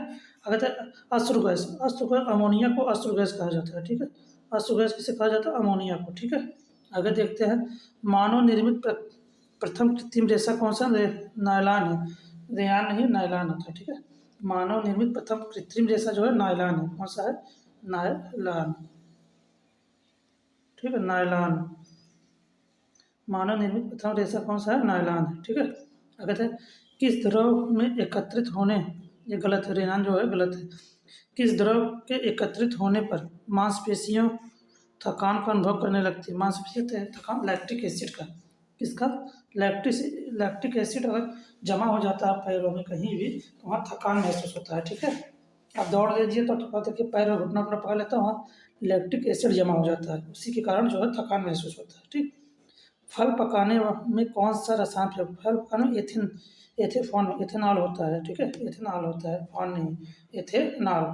आगे तक अश्रु गैस। अश्रु गैस, अमोनिया को अश्रु गैस कहा जाता है। ठीक है, अश्रु गैस किसे कहा जाता है? अमोनिया को। ठीक है, आगे देखते हैं। मानव निर्मित प्रथम कृत्रिम रेशा कौन सा? नायलॉन है। रेयान नहीं, नायलॉन होता है। ठीक है, मानव निर्मित प्रथम कृत्रिम रेशा जो है नायलॉन है। कौन सा है? नायलॉन। ठीक है, नायलॉन। मानव निर्मित प्रथम रेशा कौन सा है? नायलॉन है। ठीक है, आगे थे, किस द्रव में एकत्रित होने, ये गलत है, रेनान जो है गलत है। किस द्रव के एकत्रित होने पर मांसपेशियों थकान का अनुभव करने लगती है? मांसपेशियों थकान, लैक्टिक एसिड का। किसका? लैक्टिक एसिड अगर जमा हो जाता है पैरों में कहीं भी तो वहाँ थकान महसूस होता है। ठीक है, आप दौड़ लीजिए तो थोड़ा देखिए पैर में घुटना उठना पकड़ लेता है, वहाँ लैक्टिक एसिड जमा हो जाता है, उसी के कारण जो है थकान महसूस होता है। ठीक, फल पकाने में कौन सा रसायन प्रयोग? फल पकाने में एथेनॉल होता है। ठीक है, एथेनॉल होता है, फॉन नहीं, एथेनॉल,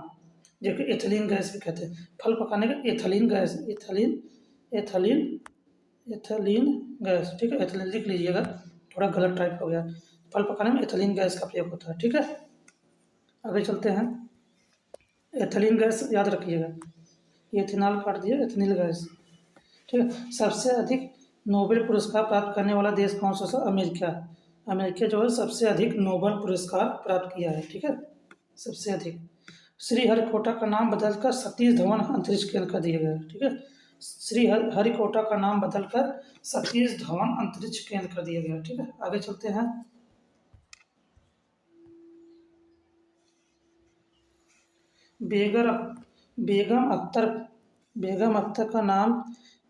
जो कि एथिलीन गैस भी कहते हैं। फल पकाने का ethylene gas, ethylene ethylene gas. ठीक है, एथिलीन लिख लीजिएगा, थोड़ा गलत टाइप हो गया। फल पकाने में एथिलीन गैस का प्रयोग होता है। ठीक है, आगे चलते हैं। एथिलीन गैस याद रखिएगा, एथेनॉल काट दिया, एथिलीन गैस। ठीक है, सबसे अधिक नोबेल पुरस्कार प्राप्त करने वाला देश कौन सा है? अमेरिका। अमेरिका जो है सबसे अधिक नोबेल पुरस्कार प्राप्त किया है। ठीक है, सबसे अधिक। श्रीहरिकोटा का नाम बदलकर सतीश धवन अंतरिक्ष केंद्र कर दिया गया है। ठीक है, श्रीहरिकोटा का नाम बदलकर सतीश धवन अंतरिक्ष केंद्र कर दिया गया है। ठीक है, आगे चलते हैं। बेगर बेगम अख्तर का नाम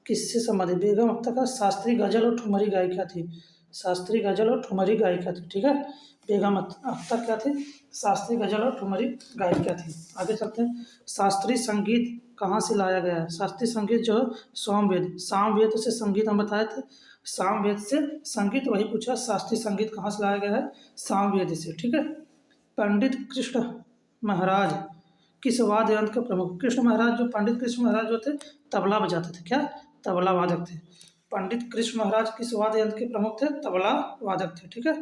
किससे संबंधित? बेगम अख्तर का शास्त्रीय गजल और ठुमरी गायिका थी। शास्त्रीय गजल और ठुमरी गायिका थी। ठीक है, बेगम अख्तर क्या थी? शास्त्रीय गजल और ठुमरी गायिका थी। आगे चलते हैं। शास्त्रीय संगीत कहाँ से लाया गया है? शास्त्रीय संगीत जो है सामवेद से संगीत हम बताए थे, सामवेद से संगीत वही पूछा, शास्त्रीय संगीत कहाँ से लाया गया है? सामवेद से। ठीक है, पंडित कृष्ण महाराज किस वाद्य यंत्र के प्रमुख? कृष्ण महाराज, जो पंडित कृष्ण महाराज जो थे तबला बजाते थे। क्या? तबला वादक थे। पंडित कृष्ण महाराज किस वाद्य यंत्र के प्रमुख थे? तबला वादक थे। ठीक है,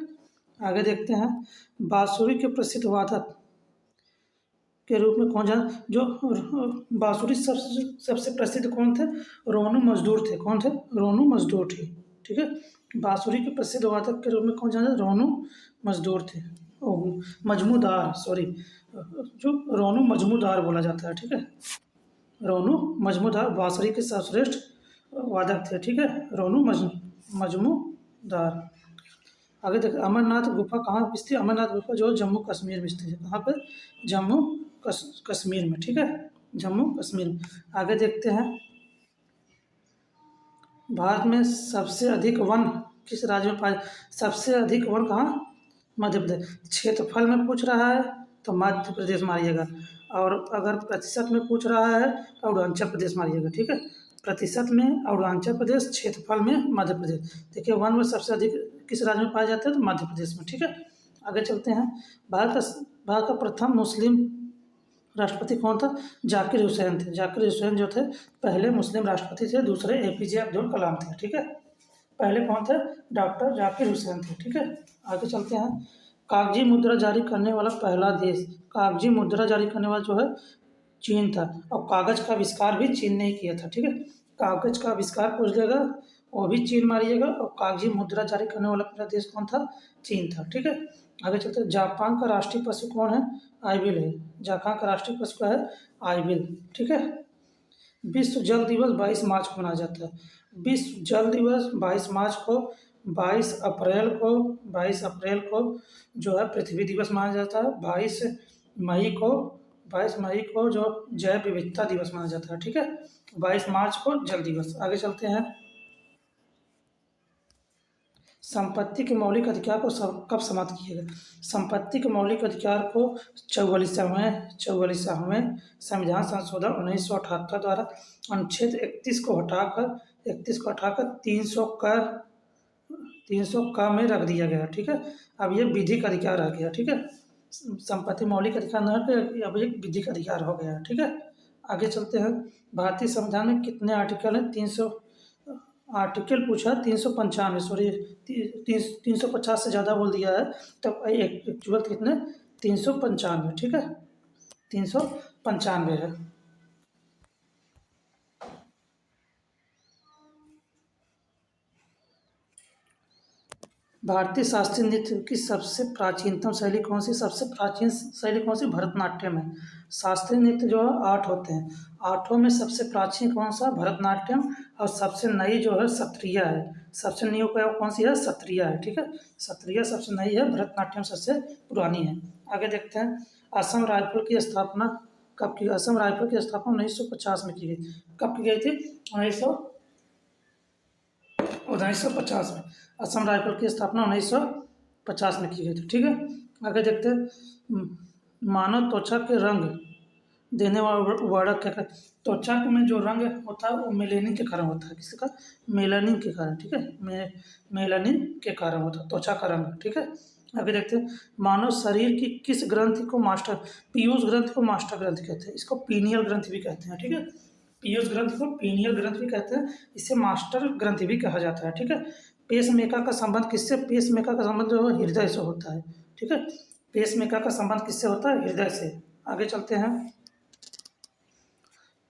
आगे देखते हैं। बांसुरी के प्रसिद्ध वादक के रूप में कौन जाना? जो बांसुरी सबसे प्रसिद्ध कौन थे? रोनू मजदूर थे। कौन थे? रोनू मजदूर थे। ठीक है, बांसुरी के प्रसिद्ध वादक के रूप में कौन जाना? रोनू मजदूर थे। मजमूदार, सॉरी, जो रोनू मजमूदार बोला जाता है। ठीक है, रोनू मजमूदार बांसुरी के सर्वश्रेष्ठ वादक थे। ठीक है, रोनू मजमूदार। आगे देख, अमरनाथ गुफा कहाँ स्थित है? अमरनाथ गुफा जो जम्मू कश्मीर में स्थित है। कहाँ पर? जम्मू कश्मीर में। ठीक है, जम्मू कश्मीर में। आगे देखते हैं। भारत में सबसे अधिक वन किस राज्य में पाए? सबसे अधिक वन कहाँ? मध्य प्रदेश। क्षेत्रफल में पूछ रहा है तो मध्य प्रदेश मारिएगा, और अगर प्रतिशत में पूछ रहा है तो अरुणाचल प्रदेश मारिएगा। ठीक है, प्रतिशत में अरुणाचल प्रदेश, क्षेत्रफल में मध्य प्रदेश। देखिए, वन में सबसे अधिक किस राज्य में पाए जाते हैं? तो मध्य प्रदेश में। ठीक है, आगे चलते हैं। भारत का प्रथम मुस्लिम राष्ट्रपति कौन था? जाकिर हुसैन थे। जाकिर हुसैन जो थे पहले मुस्लिम राष्ट्रपति थे, दूसरे एपीजे अब्दुल कलाम थे। ठीक है, पहले कौन थे? डॉक्टर जाकिर हुसैन थे। ठीक है, आगे चलते हैं। कागजी मुद्रा जारी करने वाला पहला देश, कागजी मुद्रा जारी करने वाला जो है चीन था, और कागज का आविष्कार भी चीन ने ही किया था। ठीक है, कागज का आविष्कार पूछ लेगा वो भी चीन मारिएगा, और कागजी मुद्रा जारी करने वाला पहला देश कौन था? चीन था। ठीक है, आगे चलते हैं। जापान का राष्ट्रीय पशु कौन है? आइबिल है। जापान का राष्ट्रीय पशु का है आइबिल। ठीक है, विश्व जल दिवस 22 मार्च को मनाया जाता है। विश्व जल दिवस 22 मार्च को, 22 अप्रैल को जो है पृथ्वी दिवस माना जाता है। मई को 22 मई को जो जैव विविधता दिवस माना जाता है। ठीक है, 22 मार्च को जल दिवस। आगे चलते हैं। संपत्ति के मौलिक अधिकार को कब समाप्त किया गया? संपत्ति के मौलिक अधिकार को 44वें संविधान संशोधन 1978 द्वारा अनुच्छेद 31 को हटाकर 300 का में रख दिया गया। ठीक है, अब ये विधिक अधिकार आ गया। ठीक है, संपत्ति मौलिक अधिकार न है, अब एक विधिक अधिकार हो गया। ठीक है, आगे चलते हैं। भारतीय संविधान में कितने आर्टिकल हैं? 300 आर्टिकल पूछा, 395, सॉरी 350 से ज़्यादा बोल दिया है, तब एक्चुअल कितने? 395। ठीक है, 395 है। भारतीय शास्त्रीय नृत्य की सबसे प्राचीनतम शैली कौन सी? सबसे प्राचीन शैली कौन सी? भरतनाट्यम है। शास्त्रीय नृत्य जो है 8 होते हैं, 8 में सबसे प्राचीन कौन सा? भरतनाट्यम। और सबसे नई जो है सत्रिया है। सबसे न्यू क्या कौन सी है? सत्रिया है। ठीक है, सत्रिया सबसे नई है, भरतनाट्यम सबसे पुरानी है। आगे देखते हैं, असम राइफल की स्थापना कब की? असम राइफल की स्थापना 1950 में की गई। कब की गई थी? 1950 में असम राइफल की स्थापना 1950 में की गई थी। ठीक है, आगे देखते हैं, मानव त्वचा के रंग देने वाला वर्णक क्या कहते हैं? त्वचा में जो रंग होता है वो मेलेनिन के कारण होता है। किसका? मेलानिन के कारण। ठीक है, मेलानिन के कारण होता है त्वचा का रंग। ठीक है, आगे देखते हैं, मानव शरीर की किस ग्रंथि को मास्टर पीयूष ग्रंथि को मास्टर ग्रंथि कहते हैं? इसको पीनियल ग्रंथि भी कहते हैं। ठीक है, पीयूष ग्रंथि को पीनियल ग्रंथि भी कहते हैं, इसे मास्टर ग्रंथि भी कहा जाता है। ठीक है, पेसमेकर का संबंध किससे? पेसमेकर का संबंध जो है हृदय से होता है। ठीक है, पेसमेकर का संबंध किससे होता है? हृदय से। आगे चलते हैं,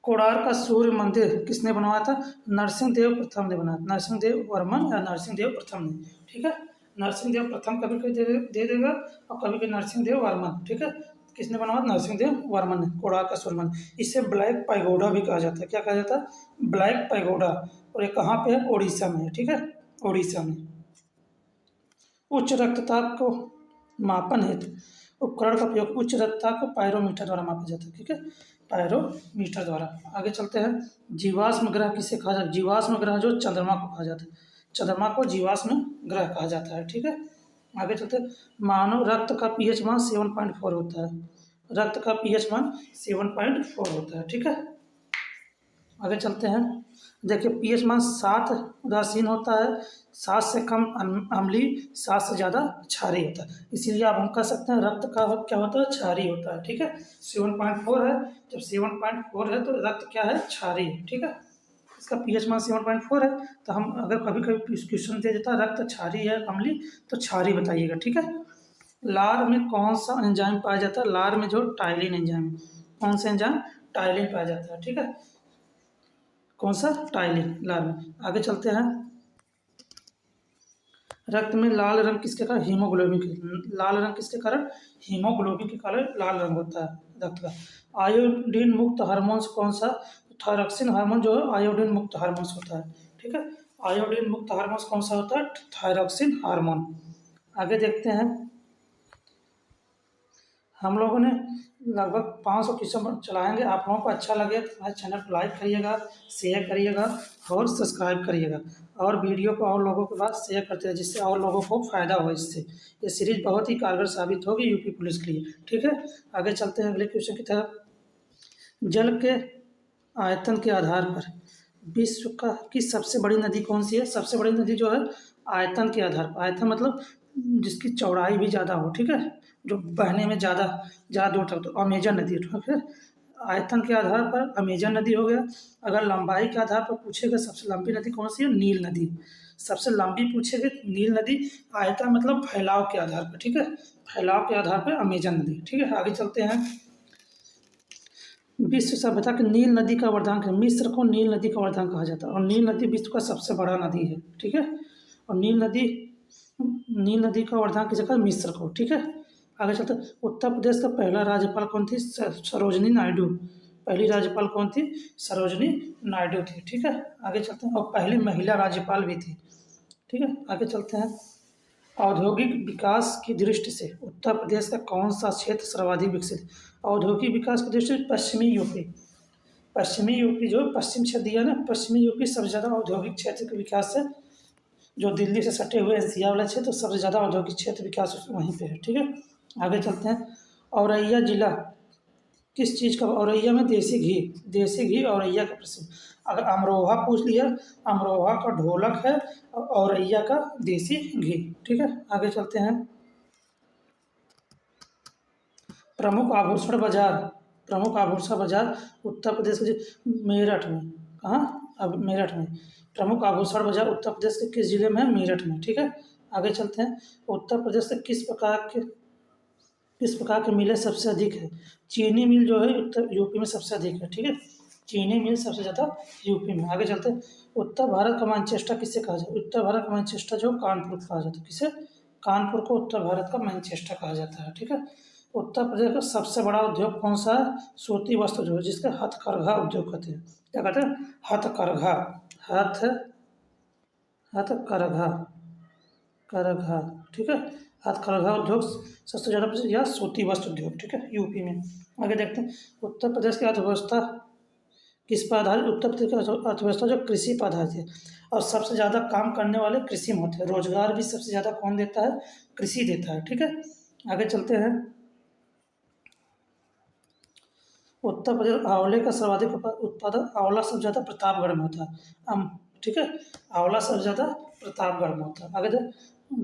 कोणार्क का सूर्य मंदिर किसने बनवाया था? नरसिंह देव प्रथम ने बनाया। नरसिंह देव वर्मन या नरसिंह देव प्रथम ने। ठीक है, नरसिंह देव प्रथम कभी कभी दे देगा और कभी कभी नरसिंह देव वर्मन। ठीक है, किसने बनवाया? नरसिंह देव वर्मन ने कोणार्क का सूर्य मंदिर। इसे ब्लैक पैगोडा भी कहा जाता है। क्या कहा जाता है? Black pagoda. और ये कहाँ पे है? उड़ीसा में है। ठीक है, उड़ीसा में। उच्च रक्तचाप को मापन हेतु उपकरण का उपयोग उच्च रक्तचाप को पायरोमीटर द्वारा मापा जाता है। ठीक है, पायरोमीटर द्वारा। आगे चलते हैं, जीवाश्म ग्रह किसे कहा जाता है? जीवाश्म ग्रह जो चंद्रमा को कहा जाता है। चंद्रमा को जीवाश्म ग्रह कहा जाता है। ठीक है, आगे चलते हैं, मानव रक्त का पीएच मान 7.4 होता है। रक्त का पीएच मान 7.4 होता है। ठीक है, आगे चलते हैं, देखिए पीएच मान 7 उदासीन होता है, 7 से कम अम्लीय, 7 से ज़्यादा क्षारीय होता है। इसीलिए आप हम कह सकते हैं रक्त का क्या होता है? क्षारीय होता है। ठीक है, 7.4 है, जब 7.4 है तो रक्त क्या है? क्षारीय। ठीक है, इसका पीएच मान 7.4 है, तो हम अगर कभी कभी क्वेश्चन दे देता है रक्त क्षारीय है अम्लीय, तो क्षारीय बताइएगा। ठीक है, लार में कौन सा एंजाइम पाया जाता है? लार में जो टाइलिन एंजाइम। कौन सा एंजाइम? टाइलिन पाया जाता है। ठीक है, कौन सा? टाइलिन लाल में। आगे चलते हैं, रक्त में लाल रंग किसके कारण? हीमोग्लोबिन के। लाल रंग किसके कारण? हीमोग्लोबिन के कारण लाल रंग होता है रक्त का। आयोडीन मुक्त हार्मोन्स कौन सा? थायरॉक्सिन हार्मोन जो है आयोडीन मुक्त हार्मोन्स होता है। ठीक है, आयोडीन मुक्त हार्मोन्स कौन सा होता है? Thyroxine hormone. आगे देखते हैं, हम लोगों ने लगभग 500 क्वेश्चन चलाएंगे। आप लोगों को अच्छा लगे तो हमारे चैनल को लाइक करिएगा, शेयर करिएगा और सब्सक्राइब करिएगा, और वीडियो को और लोगों के पास शेयर करते हैं जिससे और लोगों को फ़ायदा हो इससे। ये सीरीज बहुत ही कारगर साबित होगी यूपी पुलिस के लिए। ठीक है, आगे चलते हैं अगले क्वेश्चन की तरफ। जल के आयतन के आधार पर विश्व की सबसे बड़ी नदी कौन सी है? सबसे बड़ी नदी जो है आयतन के आधार पर, आयतन मतलब जिसकी चौड़ाई भी ज़्यादा हो। ठीक है, जो बहने में ज़्यादा दूर तक, तो अमेजन नदी। ठीक है, आयतन के आधार पर अमेजन नदी हो गया। अगर लंबाई के आधार पर पूछेगा सबसे लंबी नदी कौन सी है? नील नदी। सबसे लंबी पूछेगी नील नदी। आयतन मतलब फैलाव के आधार पर। ठीक है, फैलाव के आधार पर अमेजन नदी। ठीक है, आगे चलते हैं, विश्व सभ्यता की नील नदी का वरदान है। मिस्र को नील नदी का वरदान कहा जाता है, और नील नदी विश्व का सबसे बड़ा नदी है। ठीक है, और नील नदी का वरदान किसे कहा? मिस्र को। ठीक है, आगे चलते, उत्तर प्रदेश का पहला राज्यपाल कौन थी? सरोजनी नायडू। पहली राज्यपाल कौन थी? सरोजनी नायडू थी। ठीक है, आगे चलते हैं, और पहली महिला राज्यपाल भी थी। ठीक है, आगे चलते हैं, औद्योगिक विकास की दृष्टि से उत्तर प्रदेश का कौन सा क्षेत्र सर्वाधिक विकसित है? औद्योगिक विकास की दृष्टि से पश्चिमी यूपी। पश्चिमी यूपी जो पश्चिम क्षेत्र दिया ना, पश्चिमी यूपी सबसे ज़्यादा औद्योगिक क्षेत्र के विकास से, जो दिल्ली से सटे हुए एनसीआर वाला क्षेत्र, सबसे ज़्यादा औद्योगिक क्षेत्र विकास वहीं पे है। ठीक है, आगे चलते हैं, औरैया जिला किस चीज़ का? औरैया में देसी घी औरैया का प्रसिद्ध। अगर अमरोहा पूछ लिया, अमरोहा का ढोलक है और औरैया का देसी घी। ठीक है, आगे चलते हैं, प्रमुख आभूषण बाजार। प्रमुख आभूषण बाजार उत्तर प्रदेश के मेरठ में। कहाँ? अब मेरठ में। प्रमुख आभूषण बाजार उत्तर प्रदेश के किस जिले में है? मेरठ में। ठीक है, आगे चलते हैं, उत्तर प्रदेश से किस प्रकार के मिलें सबसे अधिक है? चीनी मिल जो है उत्तर यूपी में सबसे अधिक है। ठीक है, चीनी मिल सबसे ज़्यादा यूपी में। आगे चलते हैं, उत्तर भारत का मैनचेस्टर किसे कहा जाता है? उत्तर भारत का मैनचेस्टर जो कानपुर कहा जाता है। किसे? कानपुर को उत्तर भारत का मैनचेस्टर कहा जाता है। ठीक है, उत्तर प्रदेश का सबसे बड़ा उद्योग कौन सा है? सूती वस्त्र उद्योग, जिसके हथकरघा उद्योग कहते हैं। क्या कहते हैं? हथकरघा। हथ हथकरघा करघा, ठीक है। हथकरघा उद्योग सबसे ज़्यादा प्रसिद्ध, या सूती वस्त्र उद्योग, ठीक है, यूपी में। आगे देखते हैं, उत्तर प्रदेश की अर्थव्यवस्था किस पर आधारित? उत्तर प्रदेश की अर्थव्यवस्था जो कृषि पर आधारित है, और सबसे ज़्यादा काम करने वाले कृषि में होते हैं। रोजगार भी सबसे ज़्यादा कौन देता है? कृषि देता है, ठीक है। आगे चलते हैं, उत्तर प्रदेश आंवले का सर्वाधिक उत्पादन, आंवला सबसे ज़्यादा प्रतापगढ़ में होता है। ठीक है, आंवला सबसे ज़्यादा प्रतापगढ़ में होता है। आगे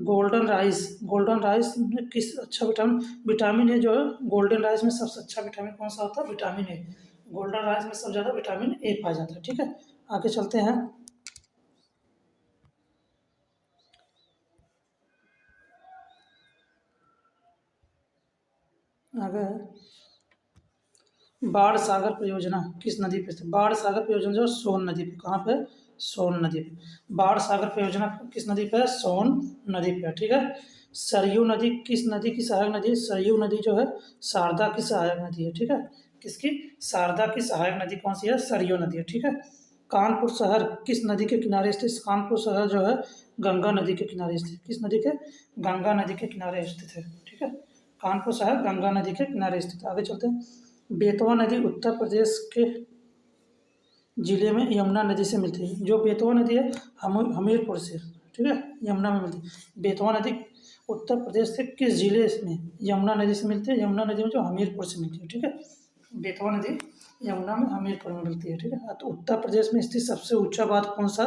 गोल्डन राइस, गोल्डन राइस में किस अच्छा विटामिन ए जो है, गोल्डन राइस में सबसे अच्छा विटामिन कौन सा होता है? Vitamin A. गोल्डन राइस में सबसे ज़्यादा विटामिन ए पाया जाता है, ठीक है। आगे चलते हैं, आगे बाढ़ सागर परियोजना किस नदी पे स्थित? बाढ़ सागर परियोजना जो सोन नदी पे, कहाँ पे? सोन नदी पे। बाढ़ सागर परियोजना किस नदी पे है? सोन नदी पे, ठीक है। सरयू नदी किस नदी की सहायक नदी है? सरयू नदी जो है शारदा की सहायक नदी है, ठीक है। किसकी? शारदा की सहायक नदी कौन सी है? सरयू नदी है, ठीक है। कानपुर शहर किस नदी के किनारे स्थित? कानपुर शहर जो है गंगा नदी के किनारे स्थित। किस नदी के? गंगा नदी के किनारे स्थित है, ठीक है। कानपुर शहर गंगा नदी के किनारे स्थित है। आगे चलते हैं, बेतवा नदी उत्तर प्रदेश के जिले में यमुना नदी से मिलती है। जो बेतवा नदी है हमीरपुर से, ठीक है, यमुना में मिलती है। बेतवा नदी उत्तर प्रदेश के किस जिले में यमुना नदी से मिलती है? यमुना नदी में जो हमीरपुर से मिलती है, ठीक है। बेतवा नदी यमुना में हमीरपुर में मिलती है, ठीक है। तो उत्तर प्रदेश में स्थित सबसे ऊंचा बांध कौन सा?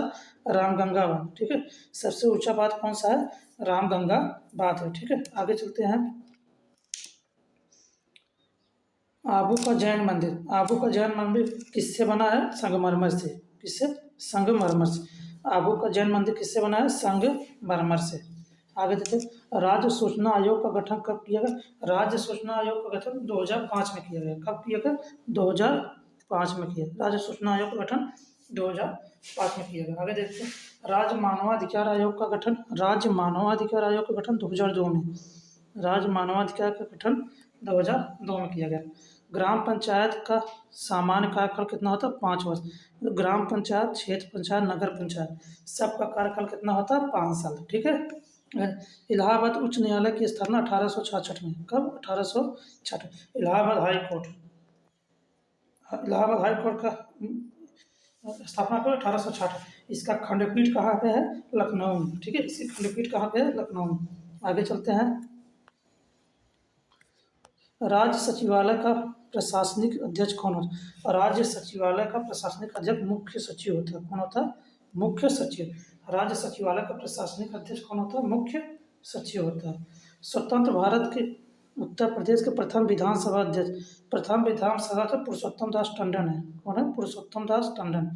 रामगंगा बांध, ठीक है। सबसे ऊंचा बांध कौन सा है? रामगंगा बांध है, ठीक है। आगे चलते हैं, आबू का जैन मंदिर, आबू का जैन मंदिर किससे बना है? संगमरमर से। किससे? संगमरमर से। आबू का जैन मंदिर किससे बना है? संगमरमर से। आगे देखते, राज्य सूचना आयोग का गठन कब किया गया? राज्य सूचना आयोग का गठन 2005 में किया गया। कब किया गया? 2005 में किया। राज्य सूचना आयोग का गठन 2005 में किया गया। आगे देखते हैं, राज्य मानवाधिकार आयोग का गठन, राज्य मानवाधिकार आयोग का गठन 2002 में, राज्य मानवाधिकार का गठन 2002 में किया गया। ग्राम पंचायत का सामान्य कार्यकाल कितना होता है? 5 वर्ष। ग्राम पंचायत, क्षेत्र पंचायत, नगर पंचायत, सबका कार्यकाल कितना होता है? 5 साल, ठीक है। इलाहाबाद उच्च न्यायालय की स्थापना 1866 में। कब? 1866। Allahabad high court, Allahabad high court का स्थापना कब? 1866। इसका खंडपीठ कहाँ पे है? लखनऊ में, ठीक है। इसकी खंडपीठ कहाँ पे है? लखनऊ में। आगे चलते हैं, राज्य सचिवालय का प्रशासनिक अध्यक्ष कौन होता है? राज्य सचिवालय का प्रशासनिक अध्यक्ष मुख्य सचिव होता है। कौन होता है? मुख्य सचिव। राज्य सचिवालय का प्रशासनिक अध्यक्ष कौन होता है? मुख्य सचिव होता है। स्वतंत्र भारत के उत्तर प्रदेश के प्रथम विधानसभा अध्यक्ष, प्रथम विधानसभा तो पुरुषोत्तम दास टंडन है। कौन है? पुरुषोत्तम दास टंडन।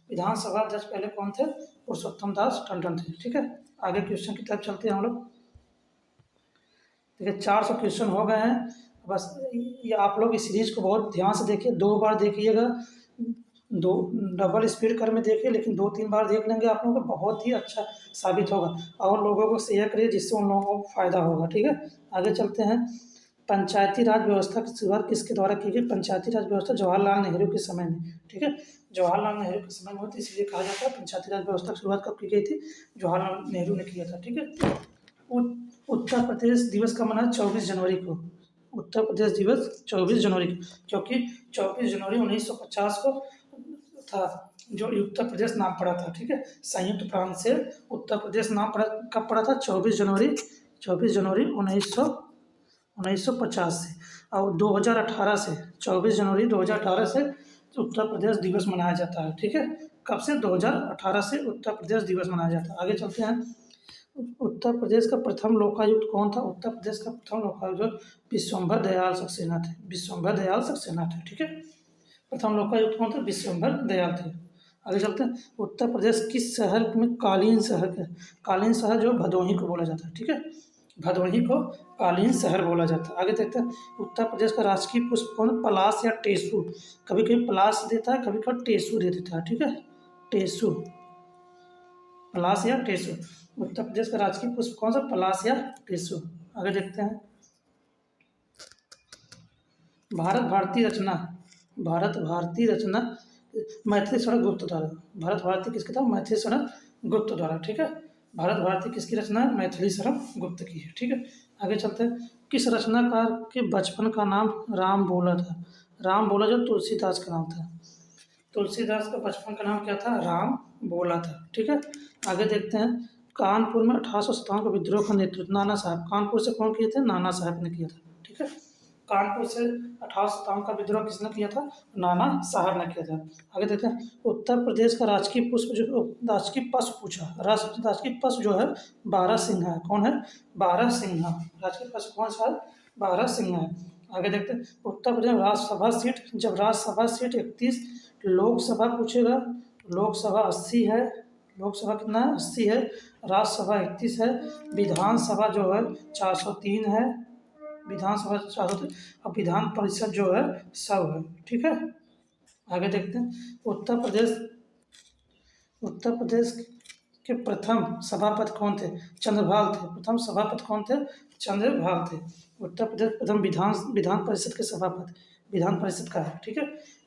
विधानसभा अध्यक्ष पहले कौन थे? पुरुषोत्तम दास टंडन थे, ठीक है। आगे क्वेश्चन की तरफ चलते हैं हम लोग। देखिए 400 क्वेश्चन हो गए हैं। बस ये आप लोग इस सीरीज को बहुत ध्यान से देखिए, 2 बार देखिएगा, दो डबल स्पीड कर में देखिए, लेकिन 2-3 बार देख लेंगे आप लोगों को बहुत ही अच्छा साबित होगा। और लोगों को शेयर करिए जिससे उन लोगों को फायदा होगा, ठीक है। आगे चलते हैं, पंचायती राज व्यवस्था की शुरुआत किसके द्वारा की गई? पंचायती राज व्यवस्था जवाहरलाल नेहरू के समय में, ठीक है। जवाहरलाल नेहरू के समय में हुई थी, इसलिए कहा जाता है पंचायती राज व्यवस्था की शुरुआत कब की गई थी? जवाहरलाल नेहरू ने किया था, ठीक है। उत्तर प्रदेश दिवस का मना 24 जनवरी को। उत्तर प्रदेश दिवस 24 जनवरी को, क्योंकि 24 जनवरी 1950 को था जो उत्तर प्रदेश नाम पड़ा था, ठीक है। संयुक्त प्रांत से उत्तर प्रदेश नाम पड़ा, कब पड़ा था? 24 जनवरी, 24 जनवरी 1950 से। और 2018 से, 24 जनवरी 2018 से उत्तर प्रदेश दिवस मनाया जाता है, ठीक है। कब से? 2018 से उत्तर प्रदेश दिवस मनाया जाता है। आगे चलते हैं, उत्तर प्रदेश का प्रथम लोकायुक्त कौन था? उत्तर प्रदेश का प्रथम लोकायुक्त विश्वम्भर दयाल सक्सेना थे। विश्वम्भर दयाल सक्सेना थे, ठीक है। प्रथम लोकायुक्त कौन थे? विश्वम्भर दयाल थे। आगे चलते हैं, उत्तर प्रदेश किस शहर में कालीन शहर है? कालीन शहर जो भदोही को बोला जाता है, ठीक है। भदोही को कालीन शहर बोला जाता है। आगे देखते हैं, उत्तर प्रदेश का राजकीय पुष्प कौन? पलाश या टेसू। कभी कभी पलाश देता है, कभी कभी टेसू दे देता है, ठीक है। टेसू, पलाश या टेसू। उत्तर प्रदेश का राजकीय पुष्प कौन सा? पलाश या टेसू। आगे देखते हैं, भारत भारती रचना मैथिली शरण गुप्त द्वारा। भारत भारती किसकी था? मैथिली शरण गुप्त द्वारा। ठीक है, भारत भारती किसकी रचना है? मैथिली शरण गुप्त की है। ठीक है, आगे चलते हैं। किस रचनाकार के बचपन का नाम राम बोला था? राम बोला जो तुलसीदास का नाम था। तुलसीदास का बचपन का नाम क्या था? राम बोला था। ठीक है, आगे देखते हैं। कानपुर में 1857 का विद्रोह का नेतृत्व नाना साहब, कानपुर से कौन किए थे? नाना साहब ने किया था। ठीक है, कानपुर से 1857 का विद्रोह किसने किया था? नाना साहब ने किया था। आगे देखते हैं। उत्तर प्रदेश का राजकीय पुष्प जो राजकीय पशु पूछा, राजकीय पशु जो है बारहसिंघा है। कौन है? बारहसिंघा। राजकीय पशु कौन सा है? बारहसिंघा है। आगे देखते हैं। उत्तर प्रदेश में राज्यसभा सीट, जब राज्यसभा सीट 31, लोकसभा पूछेगा, लोकसभा 80 है। लोकसभा कितना है? 80 है। राज्यसभा 31 है। विधानसभा जो है 403 है। विधानसभा 403 और विधान परिषद जो है 100 है। ठीक है, आगे देखते हैं। उत्तर प्रदेश के प्रथम सभापति कौन थे? चंद्रभाल थे। प्रथम सभापति कौन थे? चंद्रभाल थे। उत्तर प्रदेश प्रथम विधान परिषद के सभापति, विधान परिषद का है। ठीक है,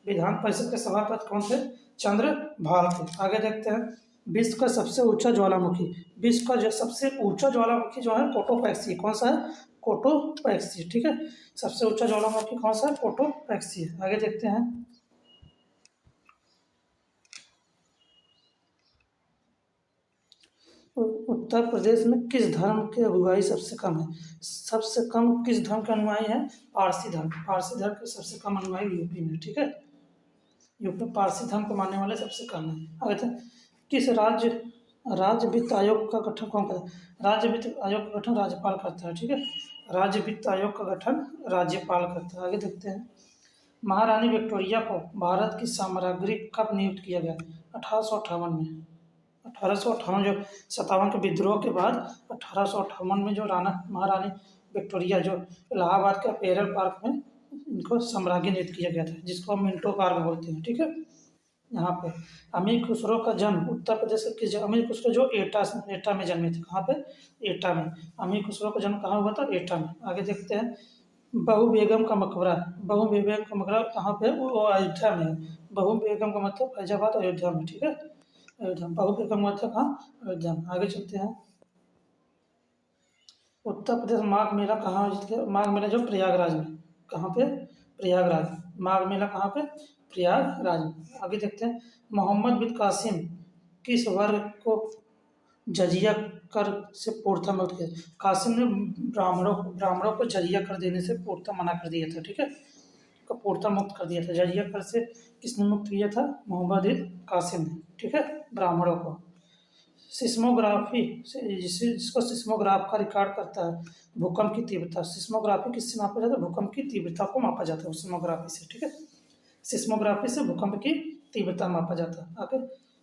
विधान परिषद के सभापति कौन थे? चंद्रभाल थे। आगे देखते हैं। विश्व का सबसे ऊंचा ज्वालामुखी, विश्व का जो सबसे ऊंचा ज्वालामुखी जो है कोटोपैक्सी। कौन सा है? कोटोपैक्सी। ठीक है, सबसे ऊंचा ज्वालामुखी कौन सा है? कोटोपैक्सी है। आगे देखते हैं। उत्तर प्रदेश में किस धर्म की अगुवाई सबसे कम है? सबसे कम किस धर्म का अनुयायी है? पारसी धर्म। पारसी धर्म के सबसे कम अनुयायी यूपी में। ठीक है, यूपी में पारसी धर्म को मानने वाले सबसे कम है। आगे थे। किस राज्य वित्त आयोग का गठन कौन करता है? राज्य वित्त आयोग का गठन राज्यपाल करता है। ठीक है, राज्य वित्त आयोग का गठन राज्यपाल करता है। आगे देखते हैं। महारानी विक्टोरिया को भारत की साम्राज्ञी कब नियुक्त किया गया? 1858 में। 1858 जो 57 के विद्रोह के बाद 1858 में जो महारानी विक्टोरिया जो इलाहाबाद के पेरल पार्क में इनको सम्राज्ञी नियुक्त किया गया था, जिसको हम मिंटो पार्क बोलते हैं। ठीक है, यहाँ पे अमीर खुसरो का जन्म उत्तर प्रदेश के किस जगह? अमीर खुसरो जो एटा में जन्मे थे। कहाँ पे? एटा में। अमीर खुसरो का जन्म कहाँ हुआ था? एटा में। आगे देखते हैं। बहू बेगम का मकबरा, बहू बेगम का मकबरा कहाँ पे? वो अयोध्या में है। बहू बेगम का मतलब फैजाबाद अयोध्या में। ठीक है, अयोध्या में। बहू बेगम का मतलब कहाँ? अयोध्या में। आगे चलते हैं। उत्तर प्रदेश माघ मेला कहाँ आयोजित किया? माघ मेला जो प्रयागराज में। कहाँ पे? प्रयागराज। माघ मेला कहाँ पे? प्रयागराज में। आगे देखते हैं। मोहम्मद बिन कासिम किस वर्ग को जजिया कर से पूर्णतः मुक्त किया? कासिम ने ब्राह्मणों को जजिया कर देने से पूर्णतः मना कर दिया था। ठीक है, को पूर्णतः मुक्त कर दिया था। जजिया कर से किसने मुक्त किया था? मोहम्मद बिन कासिम ने। ठीक है, ब्राह्मणों को। सिस्मोग्राफी जिसको सिस्मोग्राफ का रिकॉर्ड करता है भूकंप की तीव्रता। सिस्मोग्राफी किससे मापा जाता है? भूकंप की तीव्रता को मापा जाता है सिस्मोग्राफी से। ठीक है, सिस्मोग्राफी से भूकंप की तीव्रता मापा जाता है। आगे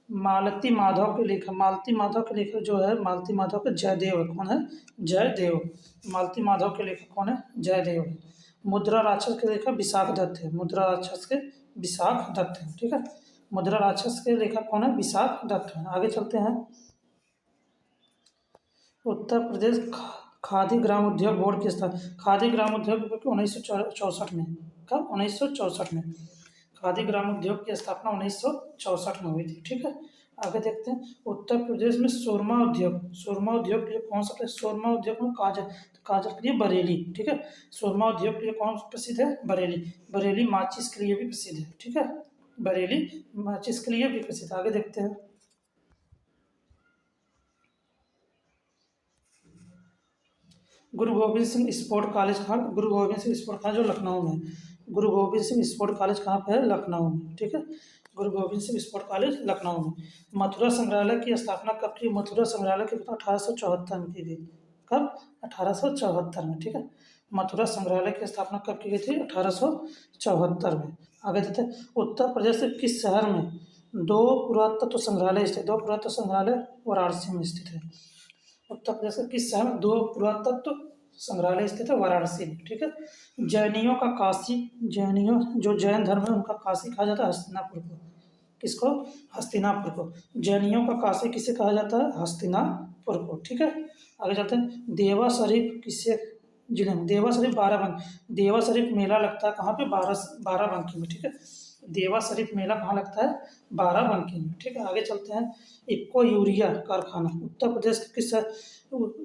मालती माधव के लेखक जो है मालती माधव के जयदेव है। कौन है? जयदेव। मालती माधव के लेखक कौन है? जयदेव है। मुद्रा राक्षस के लेखक विशाख दत्त है। मुद्रा राक्षस के विशाख दत्त है। ठीक है, मुद्रा राक्षस के लेखक कौन है? विशाख दत्त है। आगे चलते हैं। उत्तर प्रदेश खादी ग्राम उद्योग बोर्ड की स्थापना, खादी ग्राम उद्योग 1964 में। कब? 1964 में। खादी ग्राम उद्योग की स्थापना 1964 में हुई थी। ठीक है, आगे देखते हैं। उत्तर प्रदेश में सुरमा उद्योग के लिए कौन सा? सुरमा उद्योग में काजल के लिए बरेली। ठीक है, सुरमा उद्योग के लिए कौन प्रसिद्ध है? बरेली। बरेली माचिस के लिए भी प्रसिद्ध है। ठीक है, बरेली माचिस के लिए भी प्रसिद्ध। आगे देखते हैं। गुरु गोविंद सिंह स्पोर्ट कॉलेज कहाँ? गुरु गोविंद सिंह स्पोर्ट कॉलेज जो लखनऊ में। गुरु गोविंद सिंह स्पोर्ट कॉलेज कहाँ पे है? लखनऊ में। ठीक है, गुरु गोविंद सिंह स्पोर्ट कॉलेज लखनऊ में। मथुरा संग्रहालय की स्थापना कब की? मथुरा संग्रहालय की 1874 में की गई। कब? 1874 में। ठीक है, मथुरा संग्रहालय की स्थापना कब की गई थी? 1874 में। आगे देते हैं। उत्तर प्रदेश के किस शहर में दो पुरातत्व संग्रहालय स्थित? दो पुरातत्व संग्रहालय वाराणसी में स्थित है। उत्तर प्रदेश के किस शहर में दो पुरातत्व संग्रहालय स्थित है? वाराणसी में। ठीक है, जैनियों का काशी, जैनियों जो जैन धर्म है उनका काशी कहा जाता है हस्तिनापुर को। किसको? हस्तिनापुर को। जैनियों का काशी किसे कहा जाता है? हस्तिनापुर को। ठीक है, आगे चलते हैं। देवा शरीफ किसे जिले में। देवा शरीफ बाराबंकी, देवा शरीफ मेला लगता है कहाँ पे, बाराबंकी में, ठीक है। देवा शरीफ मेला कहाँ लगता है, बाराबंकी में, ठीक है। आगे चलते हैं। इक्को यूरिया कारखाना उत्तर प्रदेश के किस,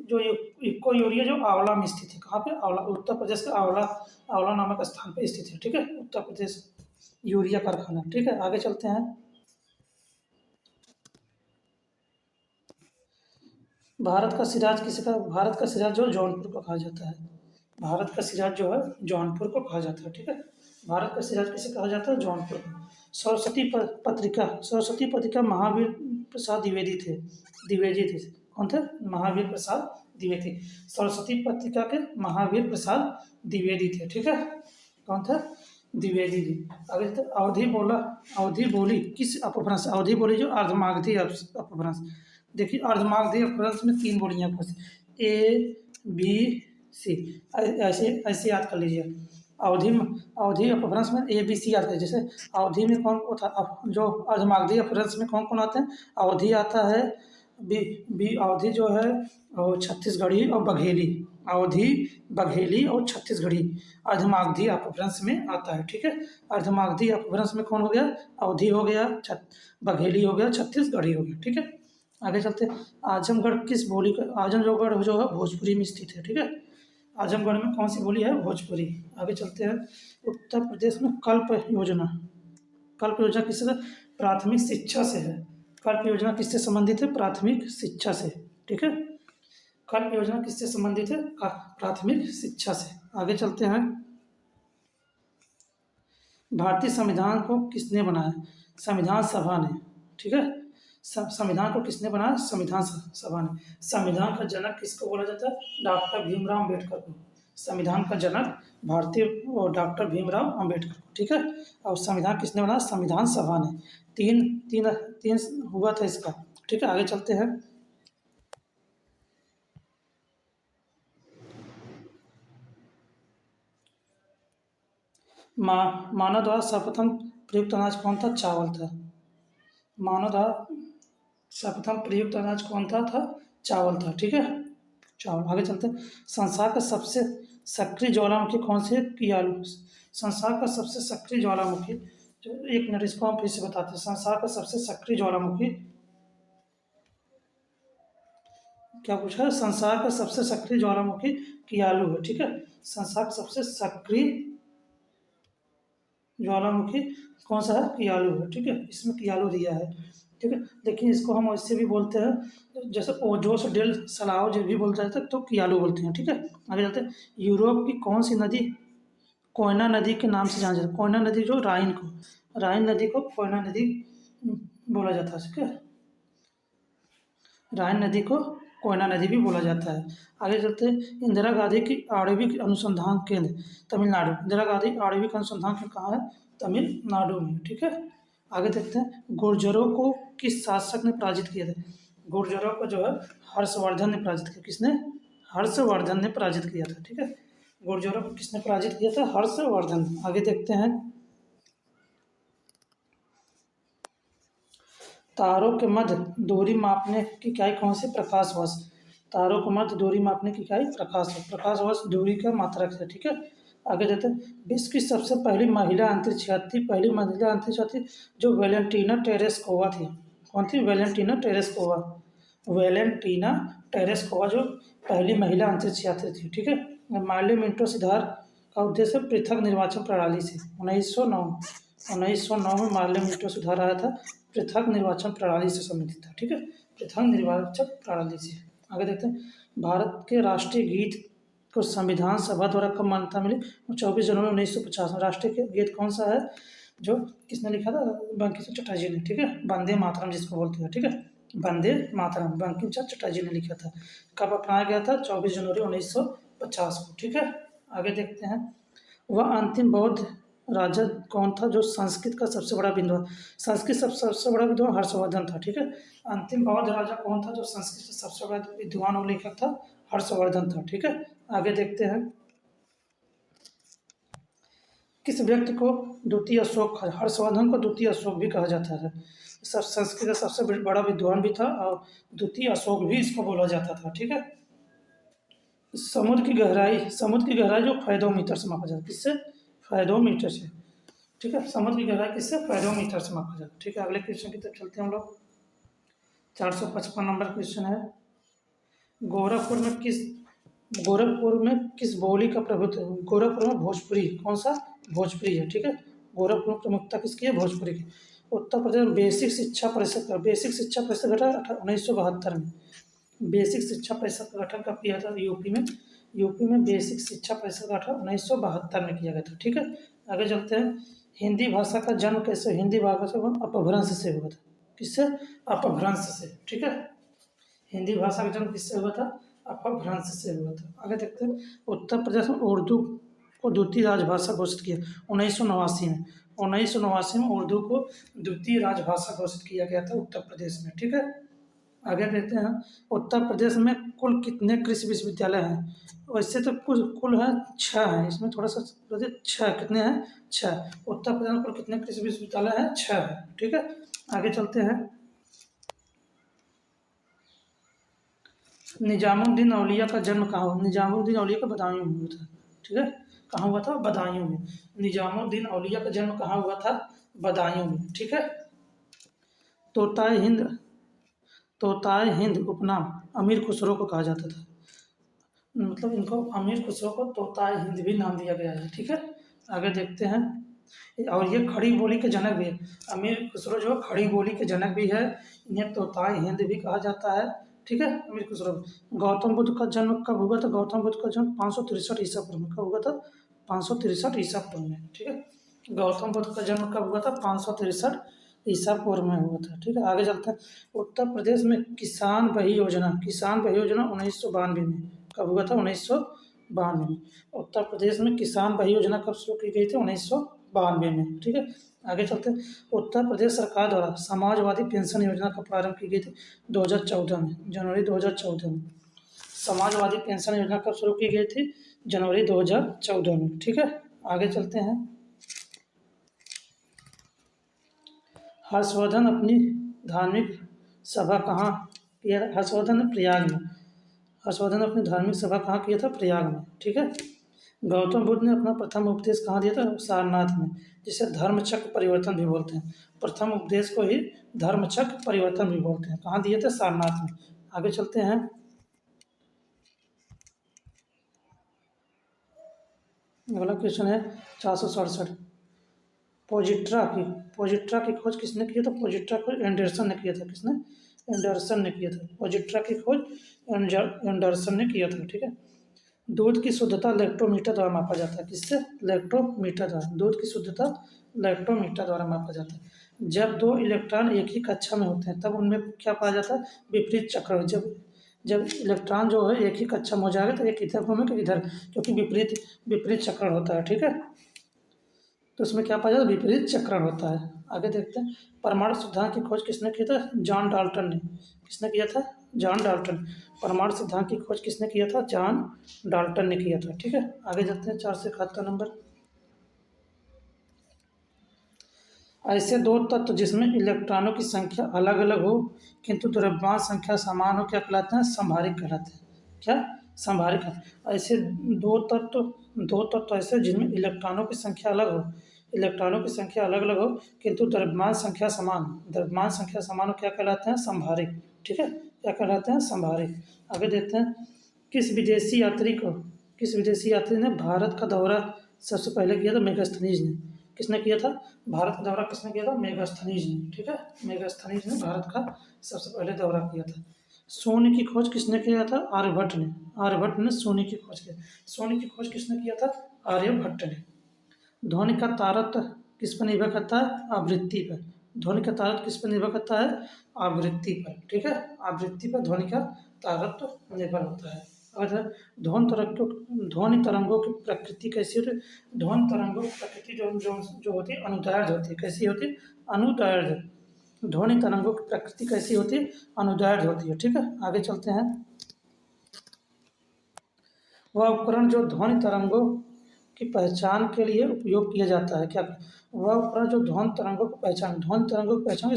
जो इक्को यूरिया जो आंवला में स्थित है, कहाँ पे, आंवला, उत्तर प्रदेश का आंवला, आंवला नामक स्थान पे स्थित है, ठीक है, उत्तर प्रदेश यूरिया कारखाना, ठीक है। आगे चलते हैं। भारत का सिराज किसे का, भारत का सिराज जो जौनपुर को कहा जाता है, भारत का सिराज जो है जौनपुर को कहा जाता है, ठीक है। भारत का सिराज किसे कहा जाता है, जौनपुर को। पत्रिका, सरस्वती पत्रिका महावीर प्रसाद द्विवेदी थे, द्विवेदी थे, कौन थे, महावीर प्रसाद द्विवेदी। सरस्वती पत्रिका के महावीर प्रसाद द्विवेदी थे, ठीक है, कौन थे, द्विवेदी जी। आगे चलते अवधि बोला, अवधि बोली किस अपभ्रंश, अवधि बोली जो अर्धमागधी अपभ्रंश। देखिए अर्धमागधी अपभ्रंश में 3 बोलियां फंसी, ए बी सी, ऐसे ऐसे याद कर लीजिए। अवधि में, अवधि अपभ्रंश में ए बी सी याद करिए। जैसे अवधि में कौन कौन था, जो अर्धमागधी अपभ्रंश में कौन कौन आते हैं, अवधि आता है, बी बी अवधि जो है, और छत्तीसगढ़ी और बघेली, अवधि, बघेली और छत्तीसगढ़ी अर्धमागधी अपभ्रंश में आता है, ठीक है। अर्धमागधी अपभ्रंश में कौन हो गया, अवधि हो गया, बघेली हो गया, छत्तीसगढ़ी हो गया, ठीक है। आगे चलते हैं। आजमगढ़ किस बोली का, आजमगढ़ जो है भोजपुरी में स्थित है, ठीक है। आजमगढ़ में कौन सी बोली है, भोजपुरी। आगे चलते हैं। उत्तर प्रदेश में कल्प योजना, कल्प योजना किससे, प्राथमिक शिक्षा से है। कल्प योजना किससे संबंधित है, प्राथमिक शिक्षा से, ठीक है। कल्प योजना किससे संबंधित है, प्राथमिक शिक्षा से। आगे चलते हैं। भारतीय संविधान को किसने बनाया, संविधान सभा ने, ठीक है। संविधान को किसने बनाया, संविधान सभा ने। संविधान का जनक किसको बोला जाता है, डॉक्टर भीमराव अम्बेडकर को। संविधान का जनक भारतीय डॉक्टर भीमराव अम्बेडकर को, ठीक है। और संविधान किसने बनाया, संविधान सभा ने। तीन तीन तीन हुआ था इसका, ठीक है। आगे चलते हैं। मानव द्वारा सर्वप्रथम प्रयुक्त अनाज कौन था, चावल था। मानव द्वारा सर्वप्रथम प्रयुक्त अनाज कौन था चावल था, ठीक है, चावल। आगे चलते हैं। संसार का सबसे सक्रिय ज्वालामुखी कौन से, कियालू। संसार का सबसे सक्रिय ज्वालामुखी, जो, एक मिनट इसको हम फिर से बताते हैं। संसार का सबसे सक्रिय ज्वालामुखी, क्या पूछा है, संसार का सबसे सक्रिय ज्वालामुखी कियालू है, ठीक है। संसार का सबसे सक्रिय ज्वालामुखी कौन सा है, कियालू है, ठीक है। इसमें कियालू दिया है, ठीक है। लेकिन इसको हम ऐसे भी बोलते हैं, जैसे ओजोस डेल सलाव जो भी बोलते हैं तो कियालू बोलते हैं, ठीक है। आगे चलते हैं। यूरोप की कौन सी नदी कोयना नदी के नाम से जाना जाता है, कोयना नदी जो राइन को, राइन नदी को कोयना नदी बोला जाता है, ठीक है। राइन नदी को कोयना नदी भी बोला जाता है। आगे चलते हैं। इंदिरा गांधी की आणविक अनुसंधान केंद्र तमिलनाडु, इंदिरा गांधी आणविक अनुसंधान केंद्र कहाँ है, तमिलनाडु में, ठीक है। आगे देखते हैं। गुर्जरों को किस शासक ने पराजित किया था, गुर्जरों को जो है हर्षवर्धन ने पराजित किया, किसने, हर्षवर्धन ने पराजित किया था, ठीक है। गुर्जरों को किसने पराजित किया था, हर्षवर्धन। आगे देखते हैं। तारों के मध्य दूरी मापने की इकाई कौन सी, प्रकाश वर्ष। तारों के मध्य दूरी मापने की इकाई प्रकाश वर्ष, प्रकाश वर्ष दूरी का मात्रक है, ठीक है। आगे देते हैं। विश्व की सबसे पहली महिला अंतरिक्ष यात्री, पहली महिला अंतरिक्ष यात्री जो वेलेंटीना टेरेस्कोवा थी, कौन थी, वेलेंटीना टेरेस्कोवा। वेलेंटीना टेरेस्कोवा जो पहली महिला अंतरिक्ष यात्री थी, ठीक है। मार्ली मिंटो सुधार का उद्देश्य पृथक निर्वाचन प्रणाली से, 1909 में मार्ली मिंटो सुधार आया था, पृथक निर्वाचन प्रणाली से संबंधित था, ठीक है, पृथक निर्वाचन प्रणाली से। आगे देखते हैं। भारत के राष्ट्रीय गीत को संविधान सभा द्वारा कब मान्यता मिली, 24 जनवरी 1950 में। राष्ट्रीय गीत कौन सा है, जो किसने लिखा था, बंकिम चंद्र चटर्जी ने, ठीक है। वंदे मातरम जिसको बोलते हैं, ठीक है, वंदे मातरम बंकिम चंद्र चटर्जी ने लिखा था। कब अपनाया गया था, 24 जनवरी 1950 को, ठीक है। आगे देखते हैं। वह अंतिम बौद्ध राजा कौन था जो संस्कृत का सबसे बड़ा विद्वान, संस्कृत सबसे बड़ा विद्वान हर्षवर्धन था, ठीक है। अंतिम बौद्ध राजा कौन था जो संस्कृत का सबसे बड़ा विद्वान और लेखक था, हर्षवर्धन था, ठीक है। आगे देखते हैं। किस व्यक्ति को द्वितीय अशोक, हर्षवर्धन को द्वितीय अशोक भी कहा जाता है, सब संस्कृत का सबसे बड़ा विद्वान भी था और द्वितीय अशोक भी इसको बोला जाता था, ठीक है। समुद्र की गहराई जो फायदोमीटर से मापा जाता है, किससे? फायदोमीटर से। ठीक है, समुद्र की गहराई किससे? फायदोमीटर से मापा जाता है। ठीक है, अगले क्वेश्चन की तरफ चलते हैं हम लोग। 455 नंबर क्वेश्चन है, गोरखपुर में किस गोरखपुर में किस बोली का प्रभुत्व है? गोरखपुर में भोजपुरी, कौन सा? भोजपुरी है। ठीक है, गोरखपुर में प्रमुखता किसकी है? भोजपुरी की। उत्तर प्रदेश बेसिक शिक्षा परिषद का गठन 1972 में। बेसिक शिक्षा परिषद का गठन कब किया था? यूपी में बेसिक शिक्षा परिषद का गठन 1972 में किया गया था। ठीक है, आगे चलते हैं। हिंदी भाषा का जन्म कैसे? हिंदी भाषा का अपभ्रंश से हुआ था। किससे? अपभ्रंश से। ठीक है, हिंदी भाषा का जन्म किससे हुआ था? अपभ्रंश से हुआ था। आगे देखते हैं। उत्तर प्रदेश में उर्दू को द्वितीय राजभाषा घोषित किया 1989 में। 1989 में उर्दू को द्वितीय राजभाषा घोषित किया गया था उत्तर प्रदेश में। ठीक है, आगे देखते हैं। उत्तर प्रदेश में कुल कितने कृषि विश्वविद्यालय हैं? वैसे तो कुल है 6 हैं, इसमें थोड़ा सा 6 कितने हैं? 6। उत्तर प्रदेश में कुल कितने कृषि विश्वविद्यालय हैं? 6 है। ठीक है, आगे चलते हैं। निजामुद्दीन औलिया का जन्म कहाँ हुआ? निजामुद्दीन औलिया का बदायूं में हुआ था। ठीक है, कहाँ हुआ था? बदायूं में। निजामुद्दीन औलिया का जन्म कहाँ हुआ था? बदायूं में। ठीक है, तोताए हिंद तोताए हिंद उपनाम अमीर खुसरो को कहा जाता था। मतलब इनको अमीर खुसरो को तोताए हिंद भी नाम दिया गया है। ठीक है, आगे देखते हैं। और ये खड़ी बोली के जनक भी है। अमीर खुसरो जो खड़ी बोली के जनक भी है, इन्हें तोताए हिंद भी कहा जाता है। ठीक है, अमीर खुसरो। गौतम बुद्ध का जन्म कब हुआ था? गौतम बुद्ध का जन्म 563 ईसा पूर्व में। कब हुआ था? 563 ईसा पूर्व में। ठीक है, गौतम बुद्ध का जन्म कब हुआ था? 563 ईसा पूर्व में हुआ था। ठीक है, आगे चलते हैं। उत्तर प्रदेश में किसान बही योजना 1992 में। कब हुआ था? 1992 में। उत्तर प्रदेश में किसान बही योजना कब शुरू की गई थी? 1992 में। ठीक है, आगे चलते हैं। उत्तर प्रदेश सरकार द्वारा समाजवादी पेंशन योजना का प्रारंभ की गई थी 2014 में, जनवरी 2014 में। समाजवादी पेंशन योजना कब शुरू की गई थी? जनवरी 2014 में। ठीक है, आगे चलते हैं। हर्षवर्धन अपनी धार्मिक सभा कहाँ किया? हर्षवर्धन ने प्रयाग में। हर्षवर्धन ने अपनी धार्मिक सभा कहाँ किया था? प्रयाग में। ठीक है, गौतम बुद्ध ने अपना प्रथम उपदेश कहाँ दिया था? सारनाथ में, जिसे धर्मचक्र परिवर्तन भी बोलते हैं। प्रथम उपदेश को ही धर्मचक्र परिवर्तन भी बोलते हैं। कहाँ दिए थे? सारनाथ में। आगे चलते हैं। अगला क्वेश्चन है 467। पोजिट्रा की खोज किसने की था? पोजिट्रा को एंडरसन ने किया था। किसने? एंडरसन ने किया था। पोजिट्रा की खोज एंडरसन ने किया था। ठीक है, दूध की शुद्धता लैक्टोमीटर द्वारा मापा जाता है। किससे? लैक्टोमीटर द्वारा। दूध की शुद्धता लैक्टोमीटर द्वारा मापा जाता है। जब दो इलेक्ट्रॉन एक ही कक्षा में होते हैं तब उनमें क्या पाया जाता है? विपरीत चक्रण। जब इलेक्ट्रॉन जो है एक ही कक्षा में हो जाएगा तो एक इधर घूमेगा इधर, क्योंकि विपरीत चक्रण होता है। ठीक है, तो उसमें क्या पाया जाता है? विपरीत चक्रण होता है। आगे देखते हैं। परमाणु सिद्धांत की खोज किसने किया था? जॉन डाल्टन ने। किसने किया था? John Dalton. परमाणु सिद्धांत की खोज किसने किया था? जॉन डाल्टन ने किया था। ठीक है, आगे चलते हैं। 471 नंबर। ऐसे दो तत्व जिसमें इलेक्ट्रॉनों की संख्या अलग अलग हो किंतु द्रव्यमान संख्या समान हो क्या कहलाते हैं? संभारिक कहलाते हैं। क्या? संभारिक है। ऐसे दो तत्व ऐसे जिनमें इलेक्ट्रॉनों की संख्या अलग हो, इलेक्ट्रॉनों की संख्या अलग अलग हो किंतु द्रव्यमान संख्या समान हो क्या कहलाते हैं? संभारिक। ठीक है, क्या कहलाते हैं? संभारिक। आगे देखते हैं। किस विदेशी यात्री ने भारत का दौरा सबसे पहले किया था? मेगास्थनीज ने। किसने किया था? भारत का दौरा किसने किया था? मेगास्थनीज ने। ठीक है, मेगास्थनीज ने भारत का सबसे पहले दौरा किया था। सोने की खोज किसने किया था? आर्यभट्ट ने सोने की खोज की। सोने की खोज किसने किया था? आर्यभट्ट ने। ध्वनि का तारतम्य किस पर निर्भर करता है? आवृत्ति पर। ध्वनि का तारतम्य किस पर निर्भर करता है? आवृत्ति पर। ठीक है, आवृत्ति पर ध्वनि का तारतम्य निर्भर होता है। और ध्वनि तरंगों की प्रकृति कैसी होती है? ध्वनि तरंगों की प्रकृति जो होती है अनुदैर्ध्य होती है। कैसी होती है? अनुदैर्ध्य। ध्वनि तरंगों की प्रकृति कैसी होती है? अनुदैर्ध्य होती है। ठीक है, आगे चलते हैं। वह उपकरण जो ध्वनि तरंगों की पहचान के लिए उपयोग किया जाता है क्या? वह उपकरण जो ध्वनि तरंगों की पहचान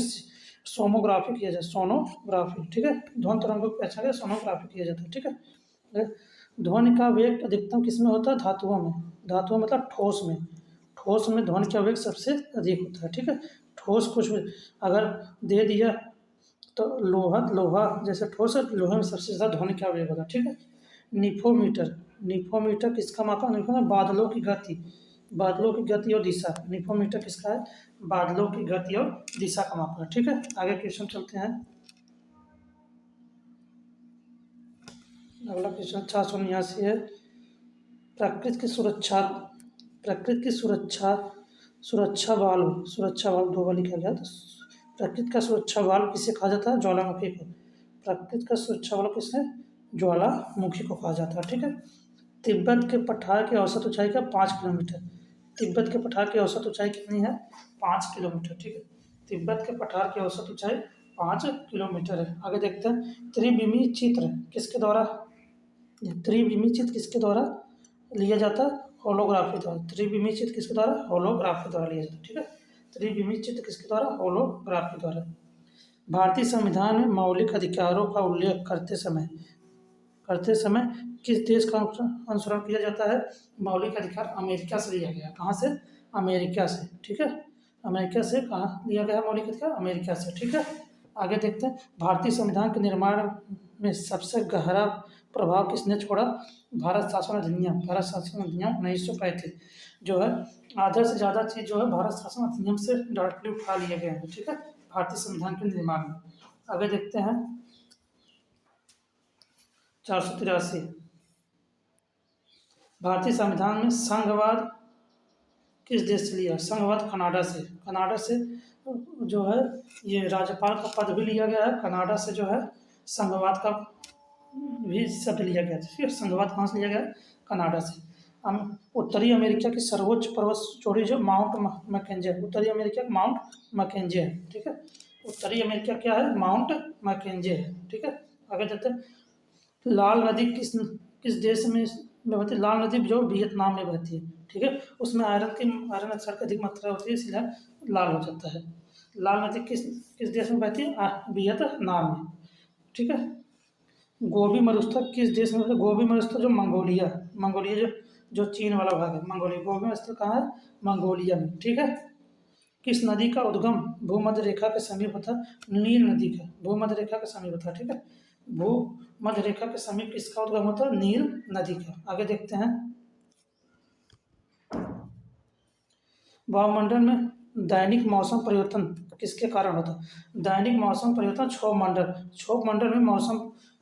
सोनोग्राफी किया जाता है। सोनोग्राफी। ठीक है, ध्वनि तरंगों की पहचान के लिए सोनोग्राफी किया जाता है। ठीक है, ध्वनि का वेग अधिकतम किसमें होता है? धातुओं में। धातुओं मतलब ठोस में। ठोस में ध्वनि का वेग सबसे अधिक होता है, ठीक है। ठोस कुछ भी अगर दे दिया तो लोहा लोहा जैसे ठोस है, लोहे में सबसे ज़्यादा ध्वनि का वेग होता है, ठीक है। निफोमीटर। निफोमीटर किसका मापा? निफो बादलों की गति। बादलों की गति और दिशा। निफोमीटर किसका है? बादलों की गति और दिशा का मापा है, ठीक है। आगे क्वेश्चन चलते हैं। अगला क्वेश्चन 479 है। प्रकृति की सुरक्षा। प्रकृति की सुरक्षा। सुरक्षा वाल्व दो बार लिखा गया। तो प्रकृति का सुरक्षा वाल्व किसे कहा जाता है? ज्वालामुखी को। प्रकृति का सुरक्षा वाल्व किसे? ज्वालामुखी को कहा जाता है, ठीक है। तिब्बत के पठार की औसत ऊंचाई क्या? 5 किलोमीटर। तिब्बत के पठार की औसत ऊंचाई कितनी है? 5 किलोमीटर, ठीक है। तिब्बत के पठार की औसत ऊंचाई 5 किलोमीटर है। आगे देखते हैं। त्रिविमी चित्र किसके द्वारा? त्रिविमी चित्र किसके द्वारा लिया जाता है? होलोग्राफी द्वारा। त्रिविमी चित्र किसके द्वारा? होलोग्राफी द्वारा लिया जाता है, ठीक है। त्रिविमी चित्र किसके द्वारा? होलोग्राफी द्वारा। भारतीय संविधान में मौलिक अधिकारों का उल्लेख करते समय किस देश का अनुसरण किया जाता है? मौलिक अधिकार अमेरिका से लिया गया। कहाँ से? अमेरिका से, ठीक है। अमेरिका से कहाँ लिया गया मौलिक अधिकार? अमेरिका से, ठीक है। आगे देखते हैं। भारतीय संविधान के निर्माण में सबसे गहरा प्रभाव किसने छोड़ा? भारत शासन अधिनियम। भारत शासन अधिनियम 1935 जो है आधा से ज़्यादा चीज़ जो है भारत शासन अधिनियम से डायरेक्टली उठा लिया गया है, ठीक है, भारतीय संविधान के निर्माण में। आगे देखते हैं। 483 भारतीय संविधान में संघवाद किस देश से लिया? संघवाद कनाडा से। कनाडा से जो है ये राज्यपाल का पद भी लिया गया है। कनाडा से जो है संघवाद का भी शब्द लिया गया, ठीक है। संघवाद कहाँ से लिया गया? कनाडा से। उत्तरी अमेरिका की सर्वोच्च पर्वत चोटी जो माउंट मैकेंजे है। उत्तरी अमेरिका का माउंट मैकेंजे है, ठीक है। उत्तरी अमेरिका क्या है? माउंट मैकेंजे है, ठीक है। आगे देखते हैं। लाल नदी किस देश में बहती है? लाल नदी जो वियतनाम में बहती है, ठीक है। उसमें आयरन ऑक्साइड की अधिक मात्रा होती है, इसलिए लाल हो जाता है। लाल नदी किस किस देश में बहती है? वियतनाम में, ठीक है। गोबी मरुस्थल किस देश में? गोबी मरुस्थल जो मंगोलिया। मंगोलिया जो चीन वाला भाग है, मंगोलिया। गोबी मरुस्थल कहाँ है? मंगोलिया में, ठीक है। किस नदी का उद्गम भूमध्य रेखा के समीप होता है? नील नदी का भूमध्य रेखा के समीप होता है, ठीक है। भूमध्य रेखा के समीप किसका उद्गम होता है? नील नदी का। आगे देखते हैं। वायुमंडल में दैनिक मौसम परिवर्तन किसके कारण होता है? दैनिक मौसम परिवर्तन क्षोभ मंडल में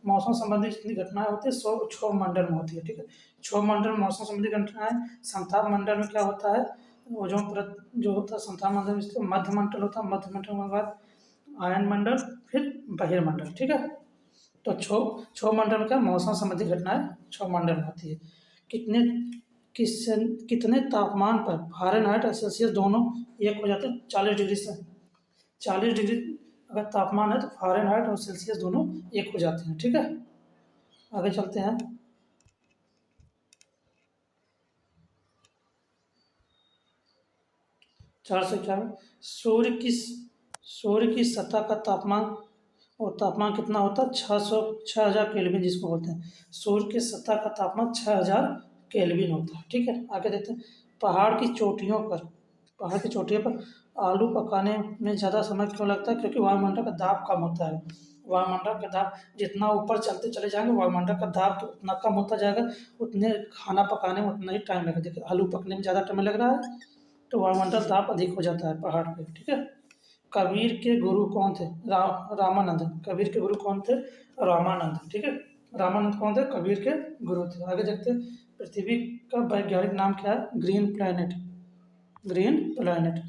मौसम संबंधी जितनी घटनाएं होती है क्षोभ मंडल में होती है, ठीक है। क्षोभ मंडल में मौसम संबंधी घटनाएं। समताप मंडल में क्या होता है? ओजोन परत जो होता है समताप मंडल में मध्य मंडल होता है। मध्य मंडल के बाद आयन मंडल, फिर बहिर्मंडल, ठीक है। तो क्षोभ मंडल में क्या? मौसम संबंधी घटनाएं क्षोभ मंडल में होती है। कितने कितने तापमान पर फ़ारेनहाइट और सेल्सियस दोनों एक हो जाते हैं? 40 डिग्री से 40 डिग्री अगर तापमान है तो फ़ारेनहाइट और सेल्सियस दोनों एक हो जाते हैं, ठीक है। आगे चलते हैं। 411 सूर्य की सतह का तापमान और तापमान कितना होता है? 6000 केल्विन जिसको बोलते हैं। सूर्य की सतह का तापमान 6000 केल्विन होता है, ठीक है। आगे देखते हैं। पहाड़ की चोटियों पर आलू पकाने में ज़्यादा समय क्यों लगता है? क्योंकि वायुमंडल का दाब कम होता है। वायुमंडल का दाब जितना ऊपर चलते चले जाएंगे वायुमंडल का दाब तो उतना कम होता जाएगा, उतने खाना पकाने में उतना ही टाइम लगेगा। देखिए आलू पकने में ज़्यादा टाइम लग रहा है तो वायुमंडल दाब अधिक हो जाता है पहाड़ पे, ठीक है। कबीर के गुरु कौन थे? रामानंद। कबीर के गुरु कौन थे? रामानंद, ठीक है। रामानंद कौन थे? कबीर के गुरु थे। आगे देखते हैं। पृथ्वी का वैज्ञानिक नाम क्या है? Green planet. ग्रीन प्लैनेट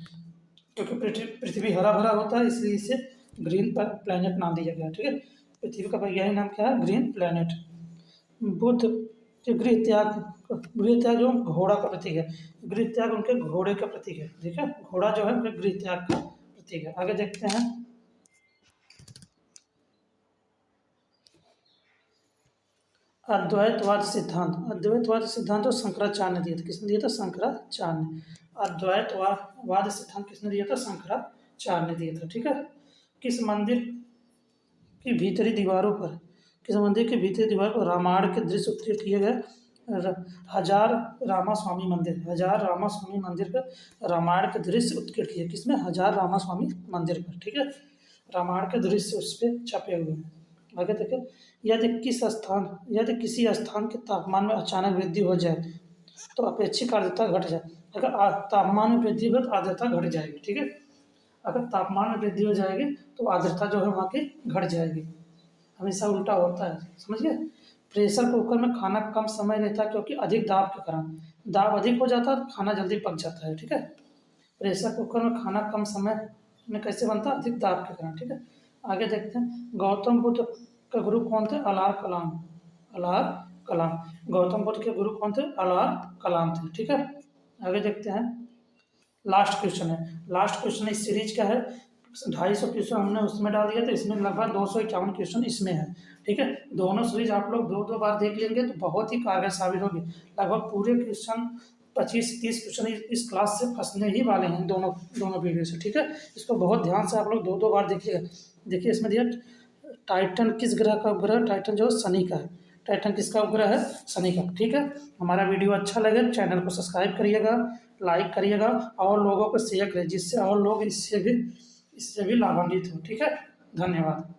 क्योंकि पृथ्वी हरा भरा होता है इसलिए इसे ग्रीन प्लैनेट नाम दिया गया, ठीक है। पृथ्वी का वैज्ञानिक नाम क्या है? Green planet. बुद्ध के गृह त्याग जो घोड़ा का प्रतीक है। गृह त्याग उनके घोड़े का प्रतीक है, ठीक है। घोड़ा जो है उनके गृह त्याग का प्रतीक है। आगे देखते हैं। अद्वैतवाद सिद्धांत जो शंकराचार्य ने दिया था। किसने दिया था? शंकराचार्य ने। अद्वैतवाद सिद्धांत किसने दिया था? शंकराचार्य ने दिया था, ठीक है। किस मंदिर की भीतरी दीवारों पर किस मंदिर की भीतरी दीवार पर रामायण के दृश्य उत्कीर्ण किए गए? हजार रामास्वामी मंदिर, हजार रामास्वामी मंदिर पर रामायण के दृश्य उत्कीर्ण किए, किसमें? हजार रामास्वामी मंदिर पर, ठीक है। रामायण के दृश्य उस पर छपे हुए हैं। आगे देखें, यदि किसी स्थान के तापमान में अचानक वृद्धि हो जाए तो अपेक्षित आर्द्रता घट जाए। अगर तापमान में वृद्धि हो तो आर्द्रता घट जाएगी, ठीक है। अगर तापमान में वृद्धि हो जाएगी तो आर्द्रता जो है वहाँ की घट जाएगी। हमेशा उल्टा होता है, समझ गए। प्रेशर कुकर में खाना कम समय लेता है क्योंकि अधिक दाब के कारण, दाब अधिक हो जाता है तो खाना जल्दी पक जाता है, ठीक है। प्रेशर कुकर में खाना कम समय में कैसे बनता है? अधिक दाब के कारण, ठीक है। आगे देखते हैं, गौतम बुद्ध के गुरु कौन थे? अलार कलाम, अलार कलाम। गौतम बुद्ध के गुरु कौन थे? अलार कलाम थे, ठीक है। आगे देखते हैं, लास्ट क्वेश्चन है। लास्ट क्वेश्चन इस सीरीज का है, 250 क्वेश्चन हमने उसमें डाल दिया, तो इसमें लगभग 251 क्वेश्चन इसमें है, ठीक है। दोनों सीरीज आप लोग 2-2 बार देख लेंगे तो बहुत ही कारगर साबित होगी। लगभग पूरे क्वेश्चन 25-30 क्वेश्चन इस क्लास से फंसने ही वाले हैं, दोनों वीडियो से, ठीक है। इसको बहुत ध्यान से आप लोग 2-2 बार देखिएगा। देखिए इसमें दिया, टाइटन किस ग्रह का उपग्रह? टाइटन जो शनि का है। टाइटन किसका उपग्रह है? शनि का, ठीक है। हमारा वीडियो अच्छा लगे चैनल को सब्सक्राइब करिएगा, लाइक करिएगा और लोगों को शेयर करिए, जिससे और लोग इससे भी लाभान्वित हो, ठीक है। धन्यवाद।